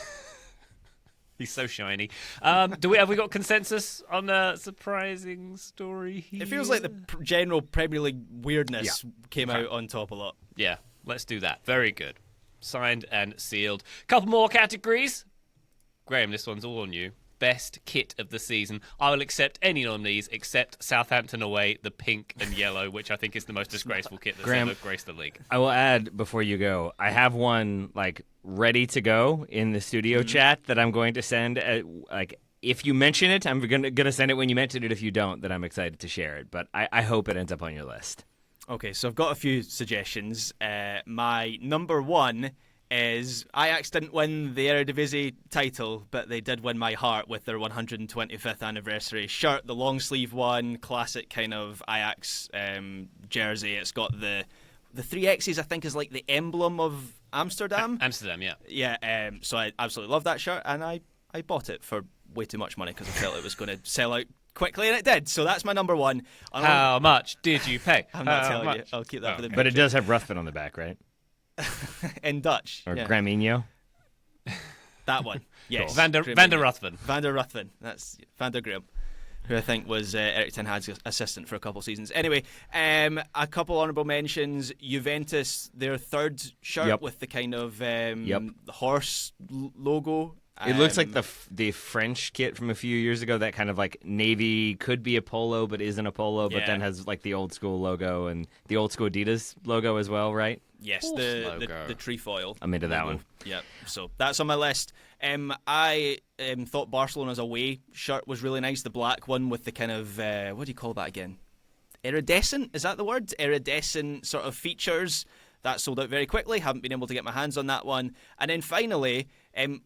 S1: He's so shiny. Have we got consensus on a surprising story here?
S3: It feels like the general Premier League weirdness came out on top a lot.
S1: Yeah, let's do that. Very good. Signed and sealed. Couple more categories. Graham, this one's all on you. Best kit of the season. I will accept any nominees except Southampton away, the pink and yellow, which I think is the most disgraceful kit that's ever graced the league.
S2: I will add before you go, I have one ready to go in the studio chat that I'm going to send. If you mention it, I'm gonna send it when you mention it. If you don't, then I'm excited to share it. But I hope it ends up on your list.
S3: Okay, so I've got a few suggestions. My number one is Ajax didn't win the Eredivisie title, but they did win my heart with their 125th anniversary shirt, the long sleeve one, classic kind of Ajax jersey. It's got the 3 X's, I think, is like the emblem of Amsterdam.
S1: Amsterdam, yeah.
S3: Yeah, so I absolutely love that shirt, and I bought it for way too much money because I felt it was going to sell out quickly, and it did. So that's my number one.
S1: How much did you pay?
S3: I'm not telling you. I'll keep that for the
S2: But it does have Ruthven on the back, right?
S3: in Dutch.
S2: Or
S3: yeah.
S2: Graminho?
S3: That one. Yes.
S1: Van der Ruthven.
S3: Van der Ruthven. That's Van der Graham, who I think was Erik ten Hag's assistant for a couple of seasons. Anyway, a couple honourable mentions. Juventus, their third shirt with the kind of horse logo.
S2: It looks like the French kit from a few years ago, that kind of like navy, could be a polo but isn't a polo, but then has like the old school logo and the old school Adidas logo as well, right?
S3: Yes, the trefoil.
S2: I'm into that one.
S3: Yeah, so that's on my list. I thought Barcelona's away shirt was really nice, the black one with the kind of, what do you call that again? Iridescent, is that the word? Iridescent sort of features. That sold out very quickly. Haven't been able to get my hands on that one. And then finally,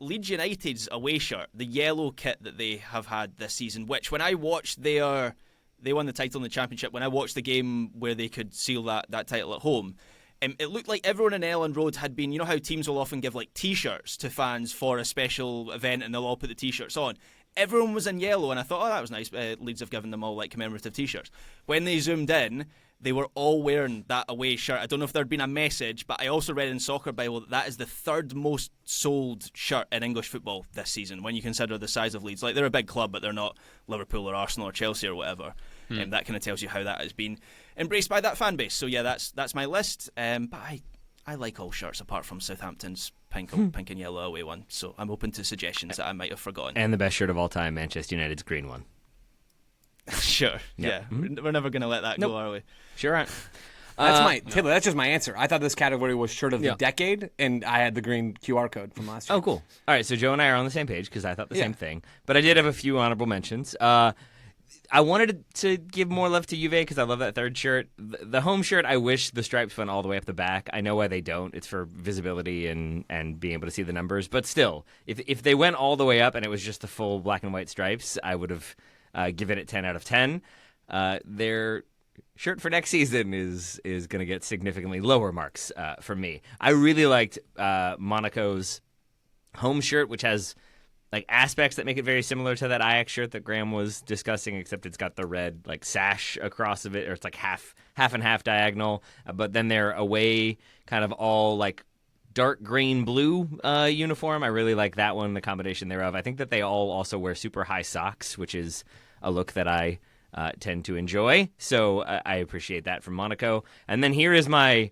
S3: Leeds United's away shirt, the yellow kit that they have had this season, which when I watched they won the title in the Championship, when I watched the game where they could seal that title at home, it looked like everyone in Elland Road had been, you know how teams will often give like T-shirts to fans for a special event and they'll all put the T-shirts on. Everyone was in yellow, and I thought, oh, that was nice. Leeds have given them all like commemorative T-shirts. When they zoomed in, they were all wearing that away shirt. I don't know if there'd been a message, but I also read in Soccer Bible that is the third most sold shirt in English football this season, when you consider the size of Leeds. Like, they're a big club, but they're not Liverpool or Arsenal or Chelsea or whatever. And that kind of tells you how that has been embraced by that fan base. So yeah, that's my list. But I like all shirts apart from Southampton's pink and yellow away one. So I'm open to suggestions that I might have forgotten.
S2: And the best shirt of all time, Manchester United's green one.
S3: Sure. Yeah. We're never going to let that go, are we?
S2: Sure aren't.
S4: Taylor, that's just my answer. I thought this category was shirt of the decade, and I had the green QR code from last year.
S2: Oh, cool. All right, so Joe and I are on the same page because I thought the same thing. But I did have a few honorable mentions. I wanted to give more love to Juve because I love that third shirt. The home shirt, I wish the stripes went all the way up the back. I know why they don't. It's for visibility and being able to see the numbers. But still, if they went all the way up and it was just the full black and white stripes, I would have given it 10 out of 10. Their shirt for next season is going to get significantly lower marks from me. I really liked Monaco's home shirt, which has like aspects that make it very similar to that Ajax shirt that Graham was discussing, except it's got the red like sash across of it, or it's like half and half diagonal. But then they're away, kind of all like dark green blue uniform. I really like that one, the combination thereof. I think that they all also wear super high socks, which is a look that I tend to enjoy. So I appreciate that from Monaco. And then here is my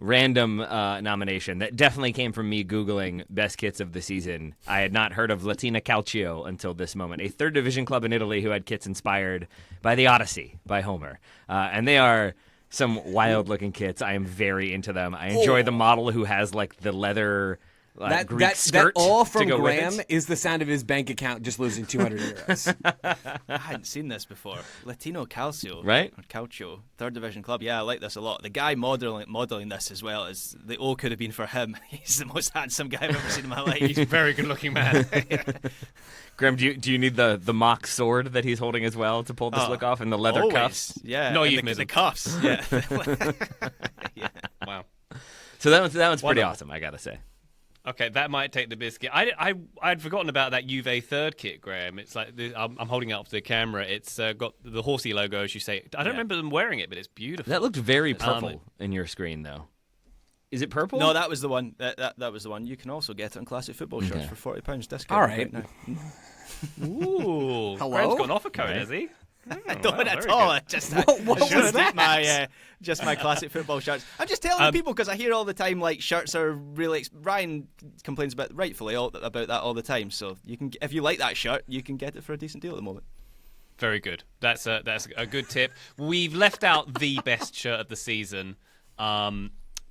S2: random nomination that definitely came from me Googling best kits of the season. I had not heard of Latina Calcio until this moment, a third division club in Italy who had kits inspired by the Odyssey by Homer. And they are some wild looking kits. I am very into them. I enjoy the model who has like the leather Greek skirt.
S4: That all from
S2: to go
S4: Graham
S2: with it.
S4: is the sound of his bank account just losing 200 euros.
S3: I hadn't seen this before. Latino Calcio,
S2: right?
S3: Or Calcio, third division club. Yeah, I like this a lot. The guy modeling this as well, is the O could have been for him. He's the most handsome guy I've ever seen in my life.
S1: He's a very good looking man.
S2: Graham, do you need the mock sword that he's holding as well to pull this look off, and the leather cuffs?
S3: Yeah,
S1: no,
S3: and the cuffs. Yeah.
S1: Yeah. Wow.
S2: So that one's pretty awesome, I gotta say.
S1: Okay, that might take the biscuit. I'd forgotten about that Juve third kit, Graham. It's like I'm holding it up to the camera. It's got the horsey logo, as you say. I don't remember them wearing it, but it's beautiful.
S2: That looked very purple in your screen, though. Is it purple?
S3: No, that was the one. That was the one. You can also get it on Classic Football shirts for £40 discount.
S4: All right.
S3: now.
S1: Ooh,
S4: Hello?
S1: Graham's got an offer code, has he?
S3: I don't at
S1: very
S3: all.
S1: good.
S4: What was that?
S3: Just my Classic Football shirts. I'm just telling people because I hear all the time like shirts are really. Ryan complains about rightfully about that all the time. So you can, if you like that shirt, you can get it for a decent deal at the moment.
S1: Very good. That's a good tip. We've left out the best shirt of the season.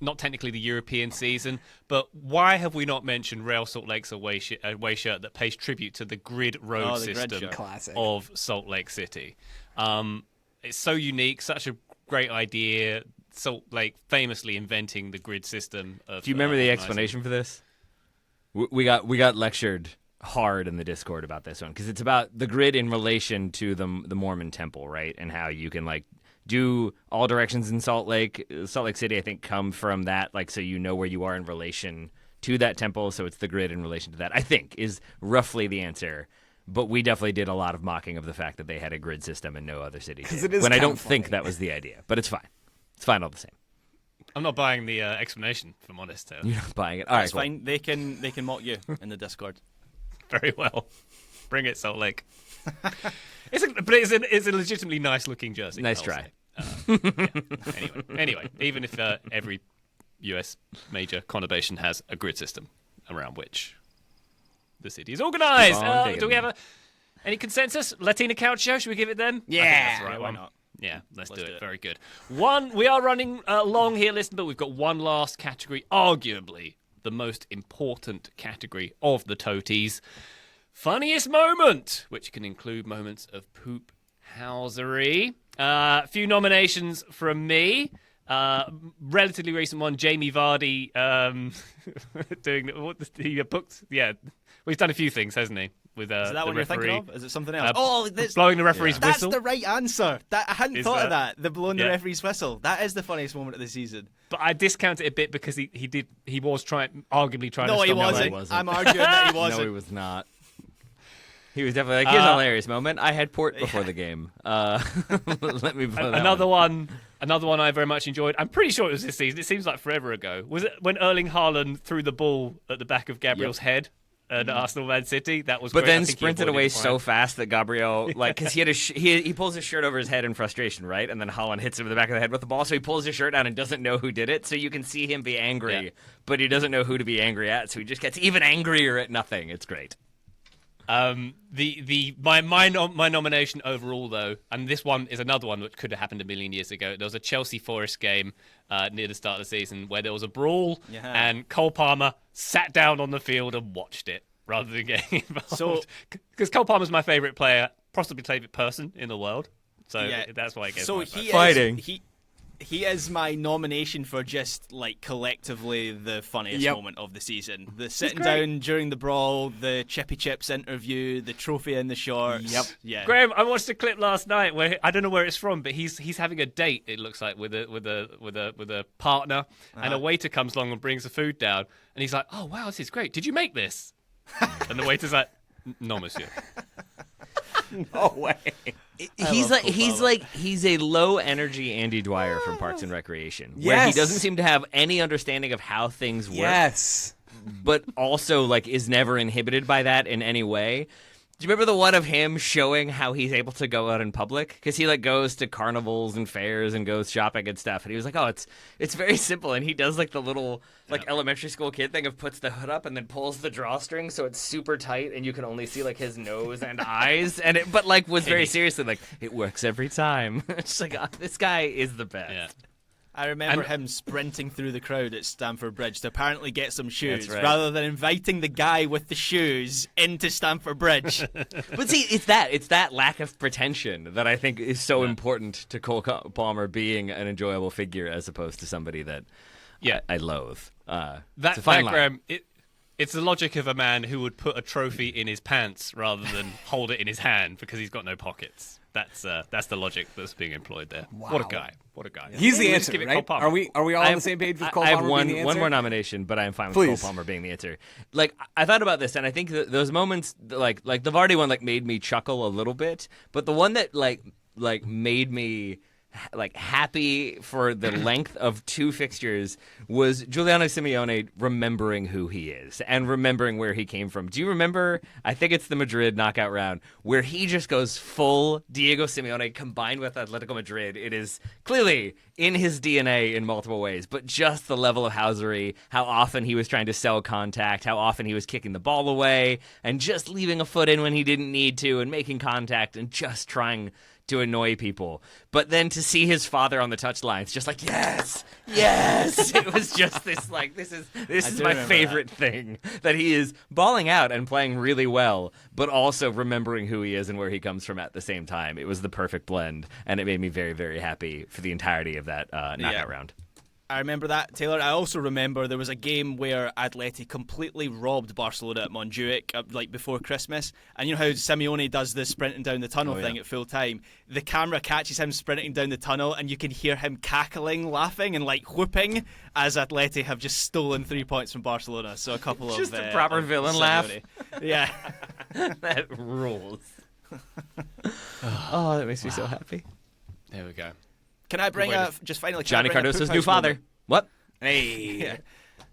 S1: Not technically the European season, but why have we not mentioned Real Salt Lake's away shirt that pays tribute to the grid road system of Salt Lake City? It's so unique, such a great idea. Salt Lake famously inventing the grid system.
S2: Do you remember the explanation for this? We got lectured hard in the Discord about this one because it's about the grid in relation to the Mormon temple, right? And how you can like do all directions in Salt Lake City. I think come from that, like so you know where you are in relation to that temple. So it's the grid in relation to that. I think is roughly the answer. But we definitely did a lot of mocking of the fact that they had a grid system and no other city did.
S4: It is
S2: when I don't
S4: funny.
S2: think that was the idea, but it's fine. It's fine all the same.
S1: I'm not buying the explanation, if I'm honest.
S2: You're not buying it. All right,
S3: That's fine. They can mock you in the Discourd.
S1: Very well. Bring it, Salt Lake. It's a legitimately nice looking jersey.
S2: Nice
S1: I'll
S2: try.
S1: say. Anyway, even if every US major conurbation has a grid system around which the city is organised. Do we have any consensus? Latina Couch Show? Should we give it then? I think that's the right
S3: why
S1: one.
S3: not?
S1: Yeah, let's do it. Very good. We are running long here, listen, but we've got one last category, arguably the most important category of the Toties. Funniest moment, which can include moments of poop housery. A few nominations from me. Relatively recent one, Jamie Vardy doing what he booked. Yeah, well, he's done a few things, hasn't he? With
S3: Is that what you're
S1: referee.
S3: thinking of? Is it something else?
S1: Blowing the referee's whistle.
S3: That's the right answer. I hadn't
S1: Is
S3: thought of
S1: that-
S3: that. The blowing the
S1: Yeah.
S3: referee's whistle. That is the funniest moment of the season.
S1: But I discount it a bit because he was arguably trying to
S3: No,
S1: stop
S3: he
S1: the
S3: wasn't.
S2: wasn't.
S3: I'm arguing that he wasn't.
S2: No, he was not. He was definitely like, here's a hilarious moment. I had port before the game. Let me blow that
S1: Another one I very much enjoyed. I'm pretty sure it was this season. It seems like forever ago. Was it when Erling Haaland threw the ball at the back of Gabriel's head at Arsenal Man City? That was.
S2: But
S1: great. I
S2: then
S1: think he
S2: sprinted
S1: avoided
S2: away
S1: the
S2: so
S1: fine.
S2: fast that Gabriel, like, because he had he pulls his shirt over his head in frustration, right? And then Haaland hits him in the back of the head with the ball, so he pulls his shirt down and doesn't know who did it. So you can see him be angry, but he doesn't know who to be angry at. So he just gets even angrier at nothing. It's great.
S1: My nomination overall though, and this one is another one which could have happened a million years ago. There was a Chelsea Forest game near the start of the season where there was a brawl, and Cole Palmer sat down on the field and watched it rather than getting involved.
S3: So,
S1: because Cole Palmer's my favourite player, possibly favourite person in the world, so that's why I guess.
S3: So
S1: my vote.
S2: Fighting.
S3: He is my nomination for just like collectively the funniest moment of the season. The sitting down during the brawl, the Chippy Chips interview, the trophy in the shorts.
S4: Yep.
S3: Yeah.
S1: Graham, I watched a clip last night where I don't know where it's from, but he's having a date. It looks like with a partner, and a waiter comes along and brings the food down, and he's like, "Oh wow, this is great. Did you make this?" And the waiter's like, "No, monsieur."
S4: No way.
S2: He's a low energy Andy Dwyer from Parks and Recreation, where he
S4: Yes.
S2: doesn't seem to have any understanding of how things work.
S4: Yes.
S2: But also like is never inhibited by that in any way. Do you remember the one of him showing how he's able to go out in public? Because he like goes to carnivals and fairs and goes shopping and stuff. And he was like, "Oh, it's very simple." And he does like the little like elementary school kid thing of puts the hood up and then pulls the drawstring so it's super tight and you can only see like his nose and eyes. And but like was very seriously like it works every time. It's like this guy is the best.
S1: Yeah.
S3: I remember him sprinting through the crowd at Stamford Bridge to apparently get some shoes,
S2: That's right.
S3: rather than inviting the guy with the shoes into Stamford Bridge.
S2: But see, it's that lack of pretension that I think is so important to Cole Palmer being an enjoyable figure as opposed to somebody that I loathe. It's a fine line.
S1: Graham, it's the logic of a man who would put a trophy in his pants rather than hold it in his hand because he's got no pockets. That's the logic that's being employed there.
S4: Wow.
S1: What a guy! What a guy!
S4: He's the
S1: We'll just
S4: answer,
S1: give it
S4: right?
S1: Cole Palmer.
S4: Are we all on the same page with Cole
S2: I
S4: Palmer
S2: have one
S4: being the answer?
S2: one more nomination, but I'm fine with
S4: Please.
S2: Cole Palmer being the answer. Like I thought about this, and I think that those moments, like the Vardy one, like made me chuckle a little bit. But the one that like made me like happy for the length of two fixtures was Giuliano Simeone remembering who he is and remembering where he came from. Do you remember? I think it's the Madrid knockout round where he just goes full Diego Simeone combined with Atletico Madrid. It is clearly in his DNA in multiple ways, but just the level of housery, how often he was trying to sell contact, how often he was kicking the ball away and just leaving a foot in when he didn't need to and making contact and just trying to annoy people. But then to see his father on the touchline, it's just like, yes. It was just this like, this is my favorite thing, that he is balling out and playing really well, but also remembering who he is and where he comes from at the same time. It was the perfect blend, and it made me very, very happy for the entirety of that knockout round.
S3: I remember that, Taylor. I also remember there was a game where Atleti completely robbed Barcelona at Montjuic, like before Christmas. And you know how Simeone does the sprinting down the tunnel thing at full time? The camera catches him sprinting down the tunnel, and you can hear him cackling, laughing, and like whooping as Atleti have just stolen 3 points from Barcelona. So a couple of
S2: just a proper villain
S3: Simeone.
S2: laugh.
S3: Yeah,
S2: That rules. Oh, that makes me so happy.
S1: There we go.
S3: Can I bring just finally
S2: Johnny
S3: can I bring a
S2: Cardoso's
S3: poop
S2: new
S3: house
S2: father.
S3: moment?
S2: What?
S3: Hey, yeah.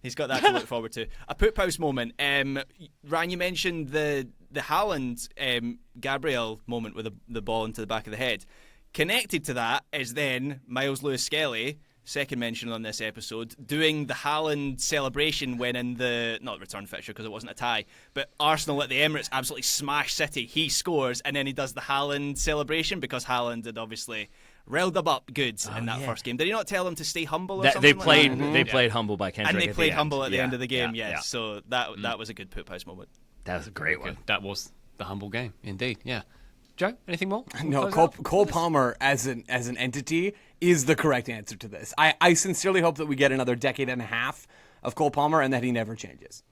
S3: He's got that to look forward to. A poop house moment. Ryan, you mentioned the Haaland Gabriel moment with the ball into the back of the head. Connected to that is then Miles Lewis-Skelly, second mention on this episode, doing the Haaland celebration when in the, not return fixture because it wasn't a tie, but Arsenal at the Emirates absolutely smashed City. He scores and then he does the Haaland celebration because Haaland had obviously riled them up good in that first game. Did he not tell them to stay humble or something?
S2: They played.
S3: Like that?
S2: They played humble by Kendrick.
S3: And they
S2: at
S3: played
S2: the
S3: humble
S2: end.
S3: at the end of the game.
S2: Yeah.
S3: So that was a good poop house moment.
S2: That was a great one.
S1: That was the humble game, indeed. Yeah. Joe, anything more?
S4: No, Cole Palmer as an entity is the correct answer to this. I sincerely hope that we get another decade and a half of Cole Palmer and that he never changes.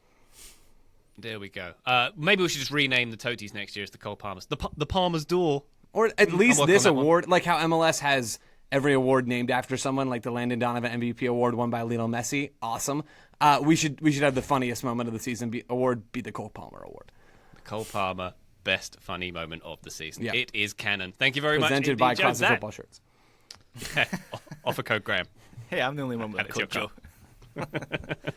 S1: There we go. Maybe we should just rename the Toties next year as the Cole Palmers. The Palmer's Door.
S4: Or at least
S1: working
S4: this
S1: on that
S4: award, like how MLS has every award named after someone, like the Landon Donovan MVP award won by Lionel Messi. Awesome. We should have the funniest moment of the season award be the Cole Palmer award.
S1: The Cole Palmer best funny moment of the season.
S4: Yeah.
S1: It is canon. Thank you very much.
S4: Presented by Constant Football Shirts.
S1: Offer code Graham.
S3: Hey, I'm the only one with
S1: And
S3: a
S1: it's your
S3: code Joe.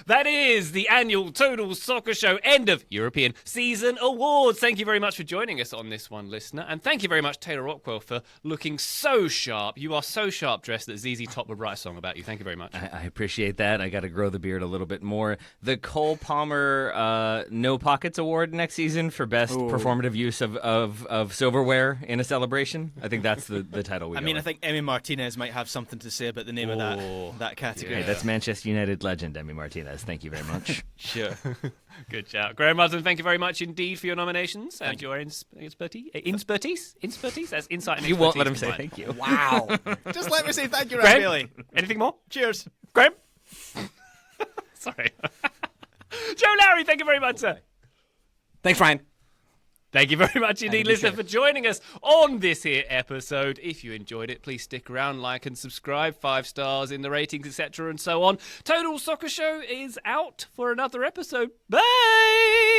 S1: That is the annual Total Soccer Show End of European Season Awards. Thank you very much for joining us on this one, listener. And thank you very much, Taylor Rockwell, for looking so sharp. You are so sharp dressed that ZZ Top would write a song about you. Thank you very much.
S2: I appreciate that. I got to grow the beard a little bit more. The Cole Palmer No Pockets Award next season for best performative use of silverware in a celebration. I think that's the title. I
S3: think Emi Martinez might have something to say about the name of that category.
S2: Hey, that's Manchester United legend Emi Martinez. Thank you very much.
S3: Sure.
S1: Good shout. Graham Ruthven, thank you very much indeed for your nominations and your expertise. Expertise? That's insight and expertise.
S2: You won't let him say
S1: combined.
S2: thank you.
S4: Wow.
S3: Just let me say thank you,
S1: Graham,
S3: Bailey.
S1: anything more?
S3: Cheers.
S1: Graham? Sorry. Joe Lowry, thank you very much, sir.
S4: Thanks, Ryan.
S1: Thank you very much indeed, listener, for joining us on this here episode. If you enjoyed it, please stick around, like and subscribe, 5 stars in the ratings, etc. and so on. Total Soccer Show is out for another episode. Bye!